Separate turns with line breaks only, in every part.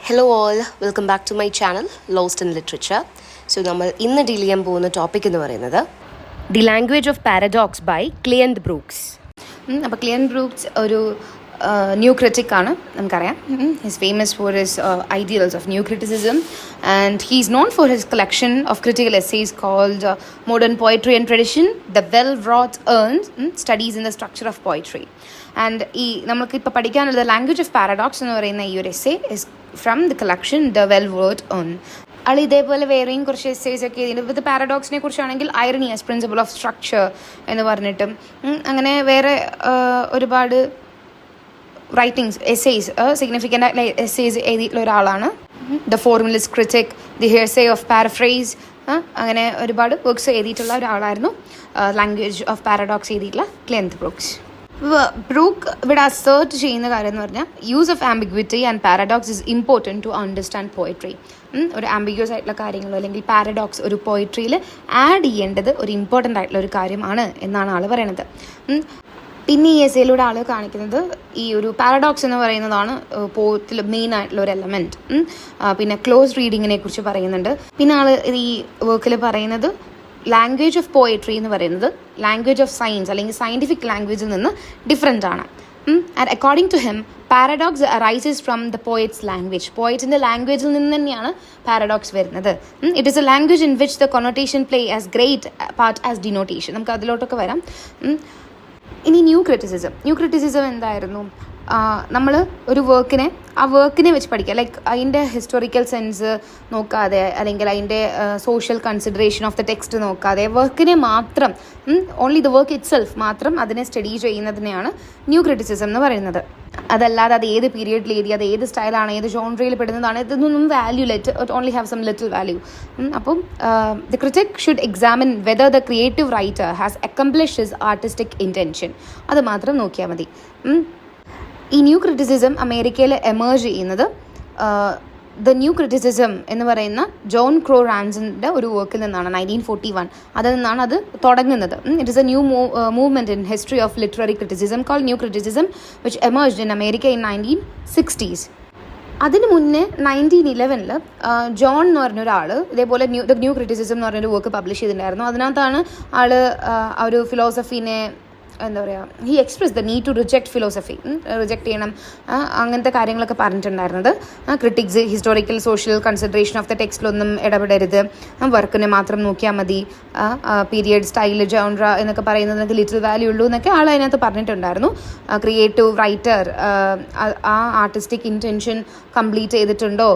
Hello all, welcome back to my channel, Lost in Literature. So, നമ്മൾ ഇന്ന് deal ചെയ്യാൻ പോകുന്ന ടോപ്പിക് എന്ന് പറയുന്നത് the language of paradox by Cleanth Brooks.
അപ്പോൾ ക്ലിയന്ത് ബ്രൂക്സ് ഒരു ന്യൂ ക്രിറ്റിക് ആണ്, നമുക്കറിയാം. His famous for his ideals of new criticism and he is known for his collection of critical essays called modern poetry and tradition, the well wrought urns studies in the structure of poetry. And ഈ നമുക്ക് ഇപ്പോൾ പഠിക്കാനുള്ളത് language of paradox എന്ന് പറയുന്ന ഈ ഒരു essay is from the collection the well wrought urn. ആൾ ഇതേപോലെ വേറെയും കുറച്ച് എസ്സേസ് ഒക്കെ എഴുതിയിട്ടുണ്ട്. വിത്ത് പാരഡോക്സിനെ കുറിച്ചാണെങ്കിൽ irony as principle of structure എന്ന് പറഞ്ഞിട്ടും അങ്ങനെ വേറെ ഒരുപാട് റൈറ്റിംഗ്സ് എസ്സേസ് സിഗ്നിഫിക്കൻ്റ് ആയിട്ടുള്ള എസ്സേസ് എഴുതിയിട്ടുള്ള ഒരാളാണ്. The formulist critic, the heresy of paraphrase, അങ്ങനെ ഒരുപാട് വർക്ക്സ് എഴുതിയിട്ടുള്ള ഒരാളായിരുന്നു ലാംഗ്വേജ് ഓഫ് പാരഡോക്സ് എഴുതിയിട്ടുള്ള ക്ലിയന്ത് ബ്രൂക്സ്. ബ്രൂക്ക് ഇവിടെ അസേർട്ട് ചെയ്യുന്ന കാര്യം എന്ന് പറഞ്ഞാൽ use of ambiguity and paradox is important to understand poetry. ഒരു ആംബിഗ്യൂസ് ആയിട്ടുള്ള കാര്യങ്ങളോ അല്ലെങ്കിൽ പാരഡോക്സ് ഒരു പോയട്രിയിൽ ആഡ് ചെയ്യേണ്ടത് ഒരു ഇമ്പോർട്ടൻ്റ് ആയിട്ടുള്ള ഒരു കാര്യമാണ് എന്നാണ് ആൾ പറയണത്. പിന്നെ ഈ എസ്സേയിലൂടെ ആൾ കാണിക്കുന്നത് ഈ ഒരു പാരഡോക്സ് എന്ന് പറയുന്നതാണ് പോയത്തിൽ മെയിൻ ആയിട്ടുള്ള ഒരു എലമെൻറ്റ്. പിന്നെ ക്ലോസ് റീഡിങ്ങിനെ കുറിച്ച് പറയുന്നുണ്ട്. പിന്നെ ആൾ ഈ വർക്കിൽ പറയുന്നത് ലാംഗ്വേജ് ഓഫ് പോയട്രി എന്ന് പറയുന്നത് ലാംഗ്വേജ് ഓഫ് സയൻസ് അല്ലെങ്കിൽ സയൻറ്റിഫിക് ലാംഗ്വേജിൽ നിന്ന് ഡിഫറെൻ്റ് ആണ്. And according to him paradox arises from the poet's language. പോയറ്റിൻ്റെ ലാംഗ്വേജിൽ നിന്ന് തന്നെയാണ് പാരഡോക്സ് വരുന്നത്. It is a language in which the connotation play as great part as denotation. നമുക്ക് അതിലോട്ടൊക്കെ വരാം. ഇനി ന്യൂ ക്രിറ്റിസിസം എന്തായിരുന്നു? നമ്മൾ ഒരു വർക്കിനെ വെച്ച് പഠിക്കുക, ലൈക്ക് അതിൻ്റെ ഹിസ്റ്റോറിക്കൽ സെൻസ് നോക്കാതെ അല്ലെങ്കിൽ അതിൻ്റെ social consideration of the text നോക്കാതെ വർക്കിനെ മാത്രം only the work it self മാത്രം അതിനെ സ്റ്റഡി ചെയ്യുന്നതിനെയാണ് ന്യൂ ക്രിറ്റിസിസം എന്ന് പറയുന്നത്. അതല്ലാതെ അത് ഏത് പീരിയഡിൽ എഴുതി, അത് ഏത് സ്റ്റൈലാണ്, ഏത് ജോൺറിയിൽ പെടുന്നതാണ്, ഇതൊന്നും value it only have some little value. അപ്പം the critic should examine whether the creative writer has accomplished his artistic intention. അത് മാത്രം നോക്കിയാൽ മതി. ഈ ന്യൂ ക്രിറ്റിസിസം അമേരിക്കയിൽ എമേർജ് ചെയ്യുന്നത് ദ ന്യൂ ക്രിറ്റിസിസം എന്ന് പറയുന്ന ജോൺ ക്രോ റാൻസൻ്റെ ഒരു വർക്കിൽ നിന്നാണ്, 1941. അതിൽ നിന്നാണ് അത് തുടങ്ങുന്നത്. It is a new movement in history of literary criticism called new criticism which emerged in America in 1960s. അതിന് മുന്നേ 1911 ജോൺ എന്ന് പറഞ്ഞൊരാൾ ഇതേപോലെ ദ ന്യൂ ക്രിറ്റിസിസം എന്ന് പറഞ്ഞൊരു വർക്ക് പബ്ലിഷ് ചെയ്തിട്ടുണ്ടായിരുന്നു. അതിനകത്താണ് ആൾ ആ ഒരു ഫിലോസഫീനെ എന്താ പറയുക, he express the need to reject philosophy, reject ചെയ്യണം, അങ്ങനത്തെ കാര്യങ്ങളൊക്കെ പറഞ്ഞിട്ടുണ്ടായിരുന്നത്. Critics historical social consideration of the ടെക്സ്റ്റിലൊന്നും ഇടപെടരുത്, വർക്കിനെ മാത്രം നോക്കിയാൽ മതി, പീരിയഡ് സ്റ്റൈല് ജോൺറ എന്നൊക്കെ പറയുന്നതിനൊക്കെ ലിറ്റിൽ വാല്യൂ ഉള്ളൂ എന്നൊക്കെ ആൾ അതിനകത്ത് പറഞ്ഞിട്ടുണ്ടായിരുന്നു. ക്രിയേറ്റീവ് റൈറ്റർ ആ ആർട്ടിസ്റ്റിക് ഇൻറ്റൻഷൻ കംപ്ലീറ്റ് ചെയ്തിട്ടുണ്ടോ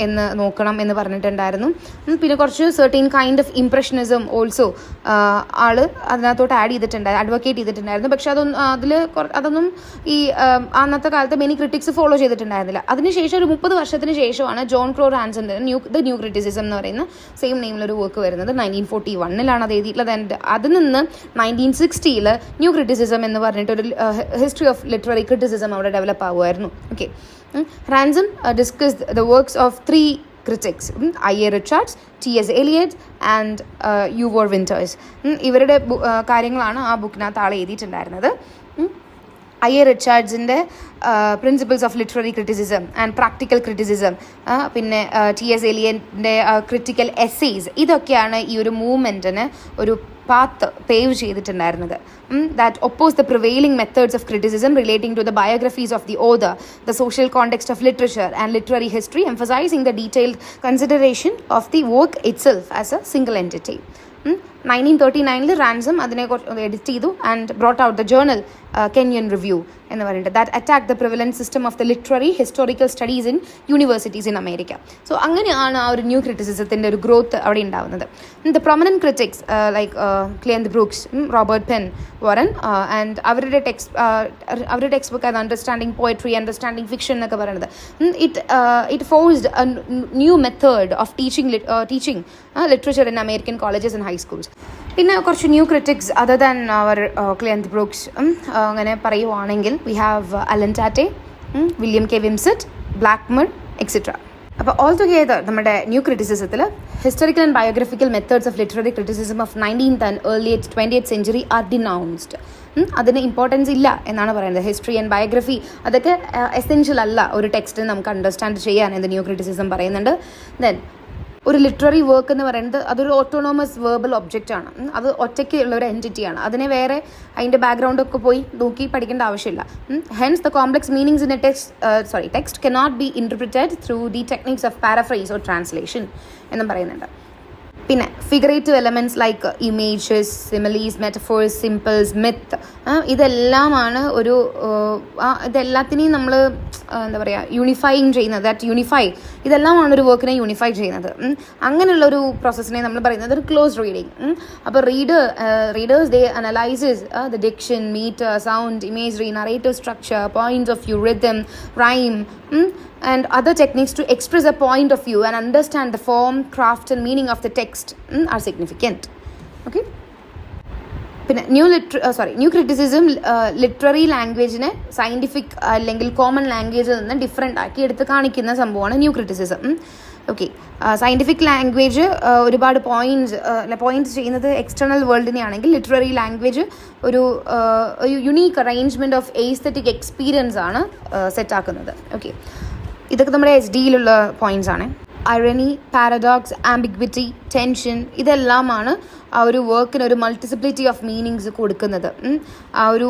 എന്ന് നോക്കണം എന്ന് പറഞ്ഞിട്ടുണ്ടായിരുന്നു. പിന്നെ കുറച്ച് certain kind of impressionism also ആൾ അതിനകത്തോട്ട് ആഡ് ചെയ്തിട്ടുണ്ടായിരുന്നു, അഡ്വക്കേറ്റ് ചെയ്തിട്ടുണ്ടായിരുന്നു. പക്ഷെ അതൊന്നും ഈ അന്നത്തെ കാലത്ത് മെനി ക്രിറ്റിക്സ് ഫോളോ ചെയ്തിട്ടുണ്ടായിരുന്നില്ല. അതിനുശേഷം ഒരു 30 വർഷത്തിന് ശേഷമാണ് ജോൺ ക്രോ റാൻസന്റെ ദ ന്യൂ ക്രിറ്റിസിസം എന്ന് പറയുന്ന സെയിം നെയിമിലൊരു വർക്ക് വരുന്നത്. 1941 അത് എഴുതിയിട്ടുള്ളത്. ആൻഡ് അതിൽ നിന്ന് 1960 ന്യൂ ക്രിറ്റിസിസം എന്ന് പറഞ്ഞിട്ടൊരു ഹിസ്റ്ററി ഓഫ് ലിറ്റററി ക്രിറ്റിസിസം അവിടെ ഡെവലപ്പ് ആകുമായിരുന്നു. Okay, Ransom discussed the works of 3 critics, I.A. Richards, T.S. Eliot and Yvor Winters. ഇവരുടെ കാര്യങ്ങളാണ് ആ ബുക്കിനകത്ത് ആൾ എഴുതിയിട്ടുണ്ടായിരുന്നത്. I.A. റിച്ചാർഡ്സിൻ്റെ principles of literary criticism and practical criticism, പിന്നെ T.S. എലിയറ്റിൻ്റെ ക്രിറ്റിക്കൽ എസ്സേസ്, ഇതൊക്കെയാണ് ഈ ഒരു മൂവ്മെൻറ്റിന് ഒരു പാത്ത് പേവ് ചെയ്തിട്ടുണ്ടായിരുന്നത്. That oppose the prevailing methods of criticism relating to the biographies of the author, the social context of literature and literary history, emphasizing the detailed consideration of the work itself as a single entity. 1939 റാൻസം അതിനെ edit ചെയ്തു and brought out the journal Kenyon review എന്ന് പറഞ്ഞിട്ട് that attack the prevalence system of the literary historical studies in universities in America. So അങ്ങനെയാണ് ആ ഒരു new ക്രിറ്റിസിസത്തിൻ്റെ ഒരു ഗ്രോത്ത് അവിടെ ഉണ്ടാവുന്നത്. The prominent critics like Cleanth Brooks, Robert Penn, Warren and അവരുടെ ടെക്സ്റ്റ് ബുക്ക് അത് അണ്ടർസ്റ്റാൻഡിങ് പോയട്രി, അണ്ടർസ്റ്റാൻഡിങ് ഫിക്ഷൻ എന്നൊക്കെ പറയുന്നത്. It forced a new method of teaching literature in American colleges and high schools. പിന്നെ കുറച്ച് new critics other than അവർ Cleanth Brooks അങ്ങനെ പറയുവാണെങ്കിൽ we have Allen Tate, William K Wimsatt, Blackmur etcetera. അപ്പോൾ all together നമ്മുടെ new ക്രിറ്റിസിസത്തിൽ historical and biographical methods of literary criticism of 19th and early 20th century are denounced. അതിന് importance ഇല്ല എന്നാണ് പറയുന്നത്. ഹിസ്റ്ററി ആൻഡ് ബയോഗ്രഫി അതൊക്കെ essential അല്ല ഒരു ടെക്സ്റ്റ് നമുക്ക് അണ്ടർസ്റ്റാൻഡ് ചെയ്യാൻ എന്ന് ന്യൂ ക്രിറ്റിസിസം പറയുന്നുണ്ട്. ദെൻ ഒരു ലിറ്റററി വർക്ക് എന്ന് പറയുന്നത് അതൊരു ഓട്ടോണോമസ് വെർബൽ ഒബ്ജക്റ്റാണ്. അത് ഒറ്റയ്ക്കുള്ള ഒരു എൻറ്റിറ്റിയാണ്. അതിനെ വേറെ അതിൻ്റെ ബാക്ക്ഗ്രൗണ്ടൊക്കെ പോയി നോക്കി പഠിക്കേണ്ട ആവശ്യമില്ല. Hence the complex meanings in a text cannot be interpreted through the techniques of paraphrase or translation എന്നും പറയുന്നുണ്ട്. പിന്നെ figurative elements like images, similes, metaphors, symbols, myth, ഇതെല്ലാമാണ് ഇതെല്ലാത്തിനെയും നമ്മൾ എന്താ പറയുക യൂണിഫൈങ് ചെയ്യുന്നത്. ദാറ്റ് യൂണിഫൈ ഇതെല്ലാമാണ് ഒരു വർക്കിനെ യൂണിഫൈ ചെയ്യുന്നത്. അങ്ങനെയുള്ളൊരു പ്രോസസ്സിനെ നമ്മൾ പറയുന്നത് ഒരു ക്ലോസ് റീഡിങ്. അപ്പോൾ readers they analyses the diction, metre, sound, imagery, narrative structure, points of view, rhythm, rhyme and other techniques to express a point of view and understand the form, craft and meaning of the text are significant. Okay. പിന്നെ new criticism literary ലാംഗ്വേജിനെ scientific അല്ലെങ്കിൽ common ലാംഗ്വേജിൽ നിന്ന് different ആക്കി എടുത്ത് കാണിക്കുന്ന സംഭവമാണ് new criticism. Okay, scientific language ഒരുപാട് points ചെയ്യുന്നത് എക്സ്റ്റേണൽ വേൾഡിനെ ആണെങ്കിൽ ലിറ്റററി ലാംഗ്വേജ് ഒരു unique arrangement of aesthetic experience ആണ് സെറ്റാക്കുന്നത്. ഓക്കെ, ഇതൊക്കെ നമ്മുടെ HDയിലുള്ള പോയിൻറ്റ്സ് ആണ്. ഐറണി, പാരഡോക്സ്, ആംബിഗ്വിറ്റി, ടെൻഷൻ ഇതെല്ലാമാണ് ആ ഒരു വർക്കിന് ഒരു മൾട്ടിസിപ്ലിറ്റി ഓഫ് മീനിങ്സ് കൊടുക്കുന്നത്. ആ ഒരു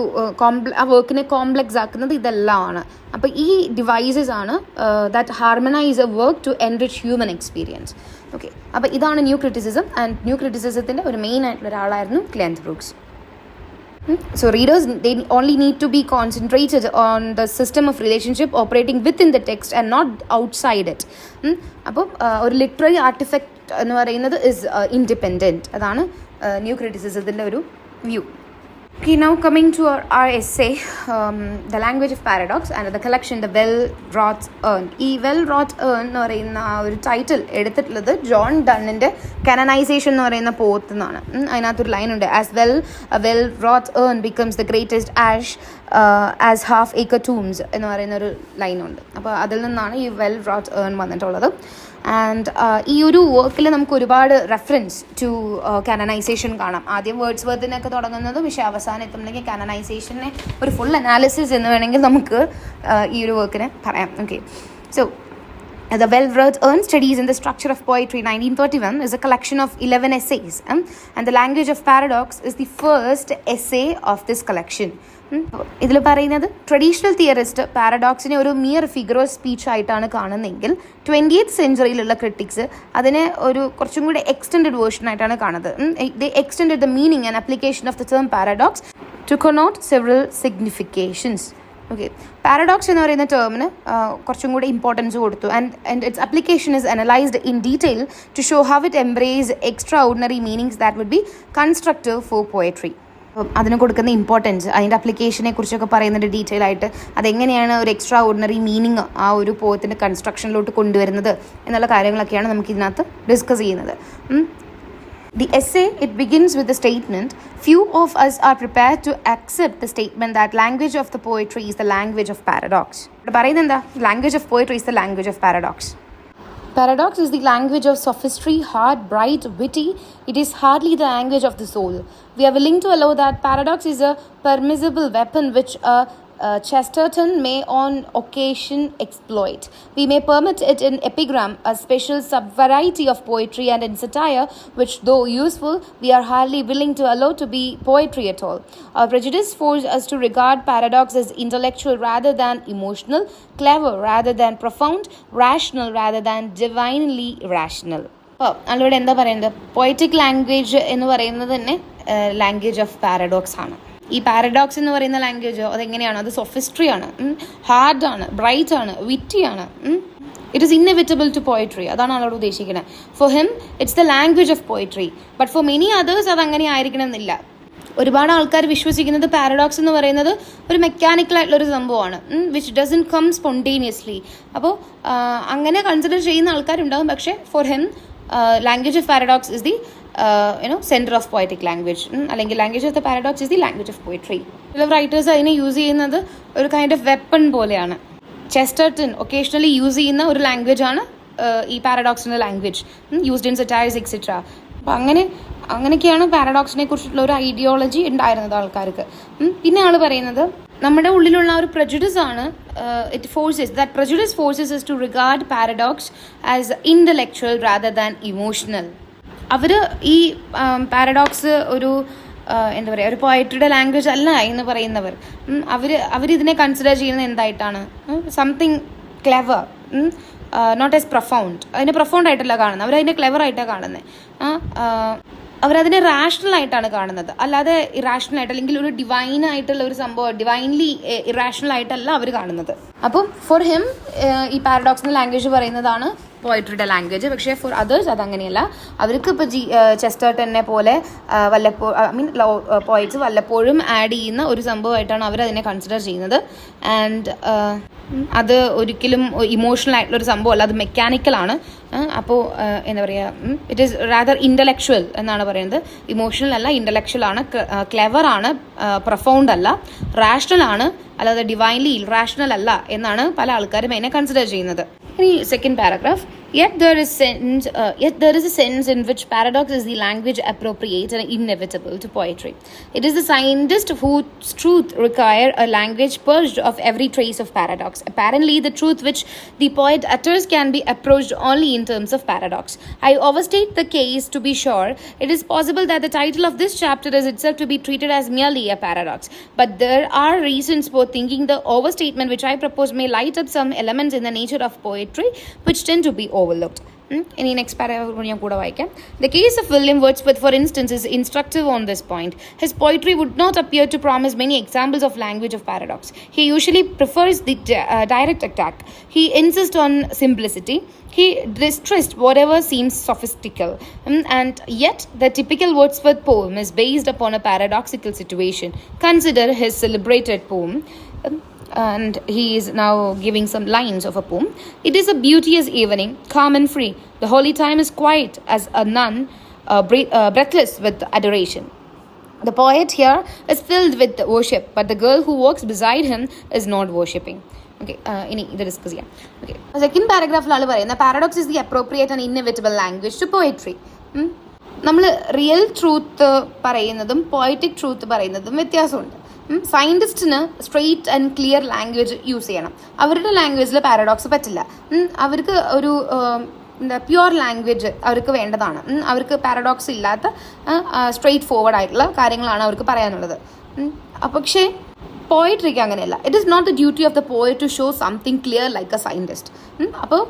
വർക്കിനെ കോംപ്ലക്സ് ആക്കുന്നത് ഇതെല്ലാമാണ്. അപ്പോൾ ഈ ഡിവൈസസ് ആണ് that harmonise a work to enrich human experience. Okay, അപ്പോൾ ഇതാണ് ന്യൂ ക്രിറ്റിസിസം. ആൻഡ് ന്യൂ ക്രിറ്റിസിസത്തിൻ്റെ ഒരു മെയിൻ ആയിട്ടുള്ള ഒരാളായിരുന്നു Cleanth Brooks. So readers, they only need to be concentrated on the system of relationship operating within the text and not outside it. അപ്പോൾ ഒരു literary artefact എന്ന് പറയുന്നത് ഇസ് ഇൻഡിപെൻഡൻറ്റ്. അതാണ് new ക്രിറ്റിസിസത്തിൻ്റെ ഒരു view. Okay, now coming to our essay, The Language of Paradox and the collection The Well-Wrought Urn. ഈ Well-Wrought Urn എന്ന് പറയുന്ന ആ ഒരു ടൈറ്റിൽ എടുത്തിട്ടുള്ളത് ജോൺ ഡണ്ണിൻ്റെ കാനനൈസേഷൻ എന്ന് പറയുന്ന പോത്ത് എന്നാണ്. അതിനകത്തൊരു ലൈനുണ്ട്, as well a well-wrought urn becomes the greatest ash as half-acre tombs എന്ന് പറയുന്നൊരു ലൈനുണ്ട്. അപ്പോൾ അതിൽ നിന്നാണ് ഈ Well-Wrought Urn വന്നിട്ടുള്ളത്. ആൻഡ് ഈ ഒരു വർക്കിൽ നമുക്ക് ഒരുപാട് റെഫറൻസ് ടു കാനനൈസേഷൻ കാണാം. ആദ്യം വേർഡ്സ് വർത്തിനൊക്കെ തുടങ്ങുന്നത്, പക്ഷേ അവസാനം എത്തുമ്പോഴേക്കും കാനനൈസേഷനെ ഒരു ഫുൾ അനാലിസിസ് എന്ന് വേണമെങ്കിൽ നമുക്ക് ഈ ഒരു വർക്കിനെ പറയാം. Okay, so The Well-Wrought Urn Studies in the Structure of Poetry 1931 is a collection of 11 essays, and The Language of Paradox is the first essay of this collection. ഇതിൽ പറയുന്നത് ട്രഡീഷണൽ തിയറിസ്റ്റ് പാരഡോക്സിനെ ഒരു മിയർ ഫിഗർ ഓഫ് സ്പീച്ച് ആയിട്ടാണ് കാണുന്നതെങ്കിൽ 20th സെഞ്ച്വറിയിലുള്ള critics അതിനെ ഒരു കുറച്ചും കൂടി extended version ആയിട്ടാണ് കാണുന്നത്. They extended the meaning and application of the term paradox to connote several significations. Okay, paradox എന്ന് പറയുന്ന ടേമിന് കുറച്ചും കൂടി ഇമ്പോർട്ടൻസ് കൊടുത്തു. And its application is analysed in detail to show how it embrace extraordinary meanings that would be constructive for poetry. അതിന് കൊടുക്കുന്ന importance, അതിൻ്റെ അപ്ലിക്കേഷനെ കുറിച്ചൊക്കെ പറയുന്നുണ്ട് ഡീറ്റെയിൽ ആയിട്ട്. അതെങ്ങനെയാണ് ഒരു എക്സ്ട്രാ ഓർഡിനറി മീനിങ് ആ ഒരു പോയത്തിൻ്റെ കൺസ്ട്രക്ഷനിലോട്ട് കൊണ്ടുവരുന്നത് എന്നുള്ള കാര്യങ്ങളൊക്കെയാണ് നമുക്ക് ഇതിനകത്ത് ഡിസ്കസ് ചെയ്യുന്നത്. The essay, it begins with the statement, few of us are prepared to accept the statement that language of the poetry is the language of paradox. പറയുന്നതെന്താ? Language of poetry is the language of paradox. Paradox is the language of sophistry, hard, bright, witty. It is hardly the language of the soul. We are willing to allow that paradox is a permissible weapon which Chesterton may on occasion exploit. We may permit it in epigram, a special sub-variety of poetry, and in satire, which though useful, we are hardly willing to allow to be poetry at all. Our prejudice forces us to regard paradox as intellectual rather than emotional, clever rather than profound, rational rather than divinely rational. അതിലൂടെ എന്താ പറയുന്നത്? Poetic language എന്ന് പറയുന്നത് തന്നെ language of paradox ആണ്. ഈ paradox എന്ന് പറയുന്ന ലാംഗ്വേജോ അതെങ്ങനെയാണ്? അത് സൊഫിസ്ട്രിയാണ്, ഹാർഡാണ്, ബ്രൈറ്റ് ആണ്, വിറ്റിയാണ്. It is inevitable to poetry. അതാണ് ആളോട് ഉദ്ദേശിക്കുന്നത്. For him it's the language of poetry. But for many others അത് അങ്ങനെ ആയിരിക്കണം എന്നില്ല. ഒരുപാട് ആൾക്കാർ വിശ്വസിക്കുന്നത് പാരഡോക്സ് എന്ന് പറയുന്നത് ഒരു മെക്കാനിക്കൽ ആയിട്ടുള്ളൊരു സംഭവമാണ്, വിച്ച് ഡസൻ കം സ്പോണ്ടേനിയസ്ലി. അപ്പോൾ അങ്ങനെ കൺസിഡർ ചെയ്യുന്ന ആൾക്കാരുണ്ടാകും. പക്ഷേ for him language of paradox is the centre of poetic language, അല്ലെങ്കിൽ language of the paradox is the language of poetry. ചില റൈറ്റേഴ്സ് അതിനെ യൂസ് ചെയ്യുന്നത് ഒരു കൈൻഡ് ഓഫ് വെപ്പൺ പോലെയാണ്. ചെസ്റ്റർട്ടൺ ഒക്കേഷണലി യൂസ് ചെയ്യുന്ന ഒരു ലാംഗ്വേജ് ആണ് ഈ പാരഡോക്സിൻ്റെ language, used in satires etcetera. അപ്പം അങ്ങനെ അങ്ങനെയൊക്കെയാണ് പാരഡോക്സിനെ കുറിച്ചിട്ടുള്ള ഒരു ഐഡിയോളജി ഉണ്ടായിരുന്നത് ആൾക്കാർക്ക്. പിന്നെ ആൾ പറയുന്നത് നമ്മുടെ ഉള്ളിലുള്ള ഒരു prejudice ആണ്, it forces that prejudice forces us to regard paradox as intellectual rather than emotional. അവർ ഈ പാരഡോക്സ് ഒരു എന്താ പറയുക, ഒരു പോയട്രിയുടെ ലാംഗ്വേജ് അല്ല എന്ന് പറയുന്നവർ, അവരിതിനെ കൺസിഡർ ചെയ്യുന്നത് എന്തായിട്ടാണ്, something clever, not as profound. അതിനെ പ്രൊഫൗണ്ട് ആയിട്ടല്ല കാണുന്നത്, അവരതിനെ ക്ലെവർ ആയിട്ടാണ് കാണുന്നത്. അവരതിനെ റാഷണൽ ആയിട്ടാണ് കാണുന്നത്, അല്ലാതെ ഇറാഷണൽ ആയിട്ട് അല്ലെങ്കിൽ ഒരു ഡിവൈൻ ആയിട്ടുള്ള ഒരു സംഭവം, ഡിവൈൻലി ഇറാഷണൽ ആയിട്ടല്ല അവർ കാണുന്നത്. അപ്പം ഫോർ ഹിം ഈ പാരഡോക്സിൻ്റെ ലാംഗ്വേജ് പറയുന്നതാണ് പോയട്രിയുടെ ലാംഗ്വേജ്. പക്ഷേ ഫോർ അതേഴ്സ് അതങ്ങനെയല്ല. അവർക്ക് ഇപ്പോൾ ചെസ്റ്റർട്ടനെ പോലെ പോയിറ്റ്സ് വല്ലപ്പോഴും ആഡ് ചെയ്യുന്ന ഒരു സംഭവമായിട്ടാണ് അവരതിനെ കൺസിഡർ ചെയ്യുന്നത്. ആൻഡ് അത് ഒരിക്കലും ഇമോഷണൽ ആയിട്ടുള്ളൊരു സംഭവമല്ല, അത് മെക്കാനിക്കലാണ്. അപ്പോൾ എന്താ പറയുക, ഇറ്റ് ഈസ് റാദർ ഇൻ്റലക്ച്വൽ എന്നാണ് പറയുന്നത്. ഇമോഷണൽ അല്ല, ഇൻ്റലക്ച്വൽ ആണ്, ക്ലെവർ ആണ്, പ്രൊഫൗണ്ട് അല്ല, റാഷണൽ ആണ്, അല്ലാതെ ഡിവൈൻലി ഇറാഷണൽ അല്ല എന്നാണ് പല ആൾക്കാരും അതിനെ കൺസിഡർ ചെയ്യുന്നത്. ഇനി second paragraph. Yet there is a sense in which paradox is the language appropriate and inevitable to poetry. It is the scientist whose truth require a language purged of every trace of paradox. Apparently, the truth which the poet utters can be approached only in terms of paradox. I overstate the case, to be sure. It is possible that the title of this chapter is itself to be treated as merely a paradox. But there are reasons for thinking the overstatement which I propose may light up some elements in the nature of poetry which tend to be overlooked. ഇനി next paragraph ഞാൻ കൂടെ വായിക്കാം. The case of William Wordsworth, for instance, is instructive on this point. His poetry would not appear to promise many examples of language of paradox. He usually prefers the direct attack. He insists on simplicity. He distrusts whatever seems sophistical. And yet, the typical Wordsworth poem is based upon a paradoxical situation. Consider his celebrated poem. And he is now giving some lines of a poem. It is a beauteous evening, calm and free. The holy time is quiet as a nun, breathless with adoration. The poet here is filled with worship, but the girl who walks beside him is not worshipping. Okay, ഇനി ഇത് discuss ചെയ്യാം. Okay, second പാരഗ്രാഫിലാണ് പറയുന്നത് paradox is the appropriate and inevitable language to poetry. നമ്മൾ real truth പറയുന്നതും poetic truth പറയുന്നതും വ്യത്യാസമുണ്ട്. സയൻറ്റിസ്റ്റിന് straight and clear language use ചെയ്യണം. അവരുടെ ലാംഗ്വേജിൽ പാരഡോക്സ് പറ്റില്ല. അവർക്ക് ഒരു എന്താ പ്യുവർ ലാംഗ്വേജ് അവർക്ക് വേണ്ടതാണ്. അവർക്ക് പാരഡോക്സ് ഇല്ലാത്ത സ്ട്രെയിറ്റ് ഫോർവേഡ് ആയിട്ടുള്ള കാര്യങ്ങളാണ് അവർക്ക് പറയാനുള്ളത്. പക്ഷേ പോയട്രിക്ക് അങ്ങനെയല്ല. It is not the duty of the poet to show something clear like a scientist. അപ്പോൾ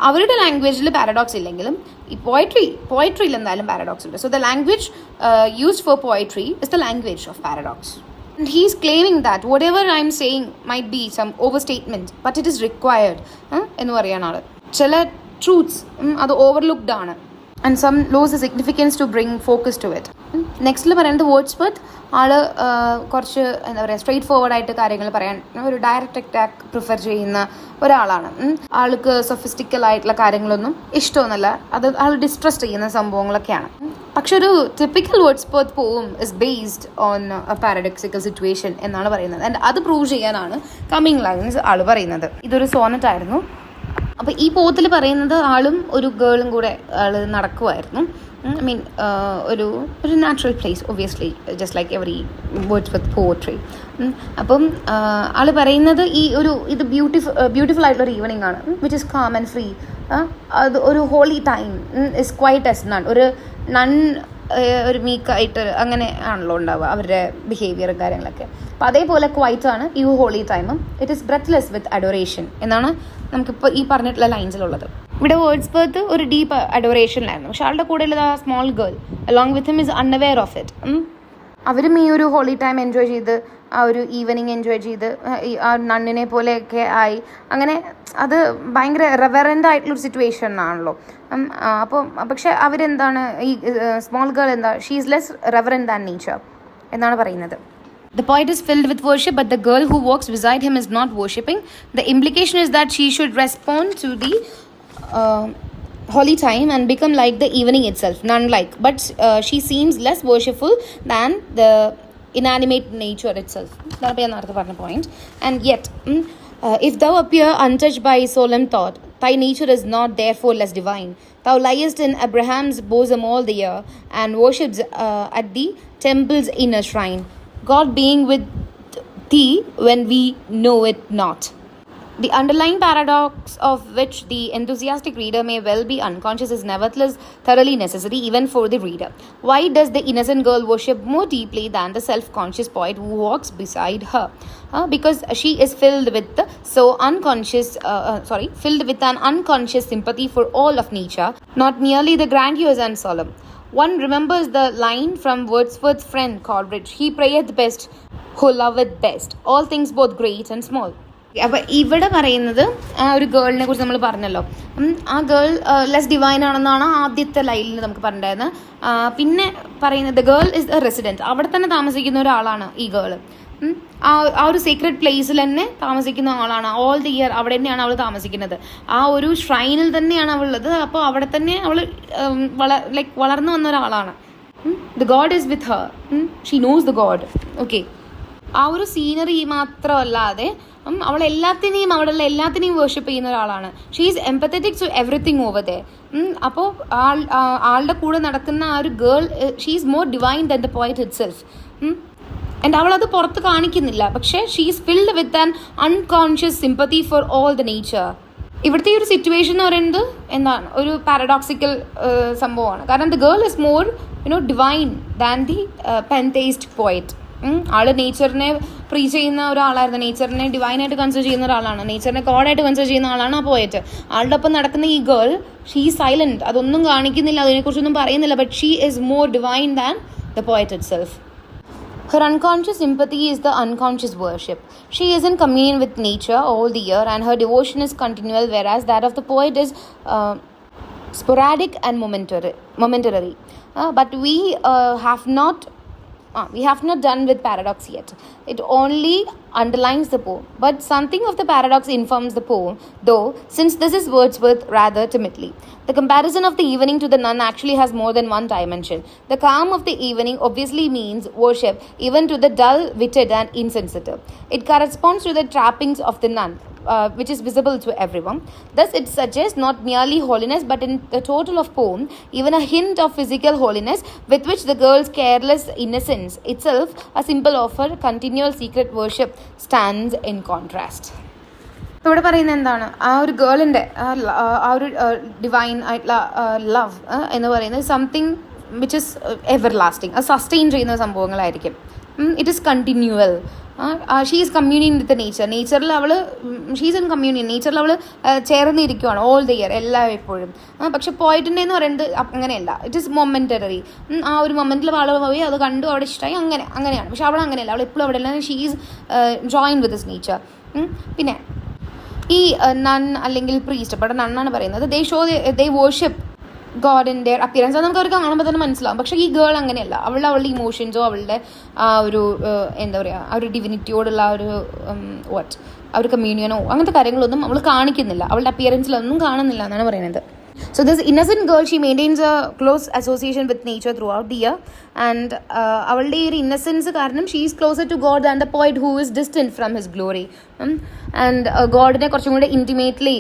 അവരുടെ ലാംഗ്വേജിൽ പാരഡോക്സ് ഇല്ലെങ്കിലും ഈ പോയട്രിയിൽ എന്തായാലും പാരഡോക്സ് ഉണ്ട്. So the language used for poetry is the language of paradox. And he is claiming that whatever I am saying might be some overstatement, but it is required. എന്ന് പറയാണ് ആൾ. ചില ട്രൂത്ത്സ് അത് ഓവർലുക്ക്ഡ് ആണ്, and some lose the significance to bring focus to it. നെക്സ്റ്റിൽ പറയുന്നത് Wordsworth ആൾ കുറച്ച് എന്താ പറയുക straight forward ആയിട്ട് കാര്യങ്ങൾ പറയാൻ ഒരു ഡയറക്റ്റ് അറ്റാക്ക് പ്രിഫർ ചെയ്യുന്ന ഒരാളാണ്. ആൾക്ക് സൊഫിസ്റ്റിക്കൽ ആയിട്ടുള്ള കാര്യങ്ങളൊന്നും ഇഷ്ടമൊന്നുമല്ല, അത് ആൾ ഡിസ്ട്രസ്റ്റ് ചെയ്യുന്ന സംഭവങ്ങളൊക്കെയാണ്. പക്ഷെ ഒരു ടിപ്പിക്കൽ വേർഡ്സ്വർത്ത് പോം is based on A paradoxical situation എന്നാണ് പറയുന്നത്. ആൻഡ് അത് പ്രൂവ് ചെയ്യാനാണ് കമ്മിങ് ലൈൻസ് ആൾ പറയുന്നത്. ഇതൊരു സോണറ്റ് ആയിരുന്നു. അപ്പോൾ ഈ പോത്തിൽ പറയുന്നത് ആളും ഒരു ഗേളും കൂടെ ആൾ നടക്കുമായിരുന്നു. I mean, ഒരു natural place obviously just like every words with poetry. അപ്പം ആൾ പറയുന്നത് ഇത് ബ്യൂട്ടിഫുൾ ആയിട്ടുള്ളൊരു ഈവനിങ് ആണ്, which is calm and free. അത് ഒരു holy time is quiet as nun. ഒരു നൺ ഒരു മീക്കായിട്ട് അങ്ങനെ ആണല്ലോ ഉണ്ടാവുക അവരുടെ ബിഹേവിയറും കാര്യങ്ങളൊക്കെ. അപ്പം അതേപോലെ ക്വൈറ്റ് ആണ് ഈ ഹോളി ടൈമും. It is breathless with adoration എന്നാണ് നമുക്കിപ്പോൾ ഈ പറഞ്ഞിട്ടുള്ള ലൈൻസിലുള്ളത്. ഇവിടെ വേർഡ്സ്വർത്ത് ഒരു ഡീപ്പ് അഡോറേഷനിലായിരുന്നു, പക്ഷെ ആളുടെ കൂടെയുള്ള ആ small girl along with him is unaware of it. അവരും ഈ ഒരു ഹോളി ടൈം എൻജോയ് ചെയ്ത് ആ ഒരു ഈവനിങ് എൻജോയ് ചെയ്ത് ആ നണ്ണിനെ പോലെയൊക്കെ ആയി. അങ്ങനെ അത് ഭയങ്കര റെവറൻ്റ് ആയിട്ടുള്ളൊരു സിറ്റുവേഷൻ ആണല്ലോ. അപ്പോൾ പക്ഷെ അവരെന്താണ് ഈ സ്മോൾ ഗേൾ എന്താ, she is less reverent than nature എന്നാണ് പറയുന്നത്. The poet is filled with worship, but the girl who walks beside him is not worshipping. The implication is that she should respond to the holy time and become like the evening itself, nun-like. But she seems less worshipful than the inanimate nature itself. That is another point. And yet, if thou appear untouched by solemn thought, Thy nature is not therefore less divine. Thou liest in Abraham's bosom all the year, and worships at the temple's inner shrine, God being with thee when we know it not. The underlying paradox of which the enthusiastic reader may well be unconscious is nevertheless thoroughly necessary even for the reader. Why does the innocent girl worship more deeply than the self-conscious poet who walks beside her? Because she is filled with filled with an unconscious sympathy for all of nature, not merely the grandiose and solemn. One remembers the line from Wordsworth's friend Coleridge, "He prayeth best who loveth best, all things both great and small." അപ്പോൾ ഇവിടെ പറയുന്നത് ആ ഒരു ഗേളിനെ കുറിച്ച് നമ്മൾ പറഞ്ഞല്ലോ. ആ girl less divine ആണെന്നാണ് ആദ്യത്തെ ലൈനിൽ നമുക്ക് പറഞ്ഞിട്ടുണ്ടായിരുന്നത്. പിന്നെ പറയുന്നത് the girl is A resident, അവിടെ തന്നെ താമസിക്കുന്ന ഒരാളാണ് ഈ ഗേൾ. ആ ഒരു സീക്രട്ട് പ്ലേസിൽ തന്നെ താമസിക്കുന്ന ആളാണ്. ഓൾ ദി ഇയർ അവിടെ തന്നെയാണ് അവൾ താമസിക്കുന്നത്. ആ ഒരു ഷ്രൈനിൽ തന്നെയാണ് അവളുള്ളത്. അപ്പോൾ അവിടെ തന്നെ അവൾ വളർന്നു വന്ന ഒരാളാണ്. The God is with Har, she knows the God. Okay, ആ ഒരു സീനറി മാത്രമല്ലാതെ അവൾ അവിടെയുള്ള എല്ലാത്തിനെയും വേർഷിപ്പ് ചെയ്യുന്ന ഒരാളാണ്. She is empathetic to everything over there. അപ്പോൾ ആളുടെ കൂടെ നടക്കുന്ന ആ ഒരു girl, she is more divine than the poet itself. And അവളത് പുറത്ത് കാണിക്കുന്നില്ല, പക്ഷേ she is filled with an unconscious sympathy for all the nature. ഇവിടുത്തെ ഈ ഒരു സിറ്റുവേഷൻ എന്ന് പറയുന്നത് എന്താണ്, ഒരു പാരഡോക്സിക്കൽ സംഭവമാണ്. കാരണം the girl is more divine than the pantheist poet. ആള് നേച്ചറിനെ പ്രീച്ച് ചെയ്യുന്ന ഒരാളായിരുന്നു, നേച്ചറിനെ ഡിവൈനായിട്ട് കൺസിഡർ ചെയ്യുന്ന ഒരാളാണ്, നേച്ചറിനെ ഗോഡായിട്ട് കൺസിഡർ ചെയ്യുന്ന ആളാണ് ആ പോയറ്റ്. ആളുടെ ഒപ്പം നടക്കുന്ന ഈ ഗേൾ, ഷീ സൈലന്റ്, അതൊന്നും കാണിക്കുന്നില്ല, അതിനെക്കുറിച്ചൊന്നും പറയുന്നില്ല. But she is more divine than the poet it self. Her unconscious sympathy is the unconscious worship. She is in communion with nature all the year, and her devotion is continual, whereas that of the poet is sporadic and momentary. But we have not done with paradox yet. It only underlines the poem, but something of the paradox informs the poem, though since this is Wordsworth rather timidly. The comparison of the evening to the nun actually has more than one dimension. The calm of the evening obviously means worship even to the dull-witted and insensitive. It corresponds to the trappings of the nun, which is visible to everyone. Thus it suggests not merely holiness, but in the total of poem, even a hint of physical holiness, with which the girl's careless innocence itself, a symbol of her continual secret worship, stands in contrast. ഇവിടെ പറയുന്നത് എന്താണ്, ആ ഒരു ഗേളിൻ്റെ ആ ഒരു divine ആയിട്ടുള്ള love എന്ന് പറയുന്നത് something which is everlasting, അത് സസ്റ്റെയിൻ ചെയ്യുന്ന സംഭവങ്ങളായിരിക്കും. It is continual. She is communion with nature. നേച്ചറിൽ അവൾ ഷീസ് ഇൻ കമ്മ്യൂണിയൻ, നേച്ചറിൽ അവൾ ചേർന്നിരിക്കുകയാണ് ഓൾ ദ ഇയർ എപ്പോഴും. പക്ഷെ പോയിട്ടിൻ്റെ എന്ന് പറയുന്നത് അങ്ങനെയല്ല, ഇറ്റ് ഈസ് മൊമെൻ്ററി. ആ ഒരു മൊമെൻറ്റിൽ അവൾ പോയി അത് കണ്ടു, അവിടെ ഇഷ്ടമായി, അങ്ങനെയാണ്. പക്ഷെ അവൾ അങ്ങനെയല്ല, അവൾ എപ്പോഴും അവിടെ എല്ലാം she is join with this nature. പിന്നെ ഈ നൺ അല്ലെങ്കിൽ പ്രീസ്റ്റ്, അപ്പോൾ നണ്ണാണ് പറയുന്നത്, they worship God in their appearance. അത് നമുക്ക് അവർക്ക് കാണുമ്പോൾ തന്നെ മനസ്സിലാവും. പക്ഷേ ഈ ഗേൾ അങ്ങനെയല്ല. അവളുടെ ഇമോഷൻസോ അവളുടെ ആ ഒരു എന്താ പറയുക, ആ ഒരു ഡിവിനിറ്റിയോടുള്ള ആ ഒരു ആ ഒരു കമ്മ്യൂണിയനോ അങ്ങനത്തെ കാര്യങ്ങളൊന്നും അവൾ കാണിക്കുന്നില്ല, അവളുടെ അപ്പിയറൻസിലൊന്നും കാണുന്നില്ല എന്നാണ് പറയുന്നത്. So this innocent girl, she maintains a close association with nature throughout the year, and അവളുടെ ഈ ഒരു ഇന്നസെൻസ് കാരണം she is closer to God than the poet who is distant from his glory. And ഗോഡിനെ കുറച്ചും കൂടെ intimately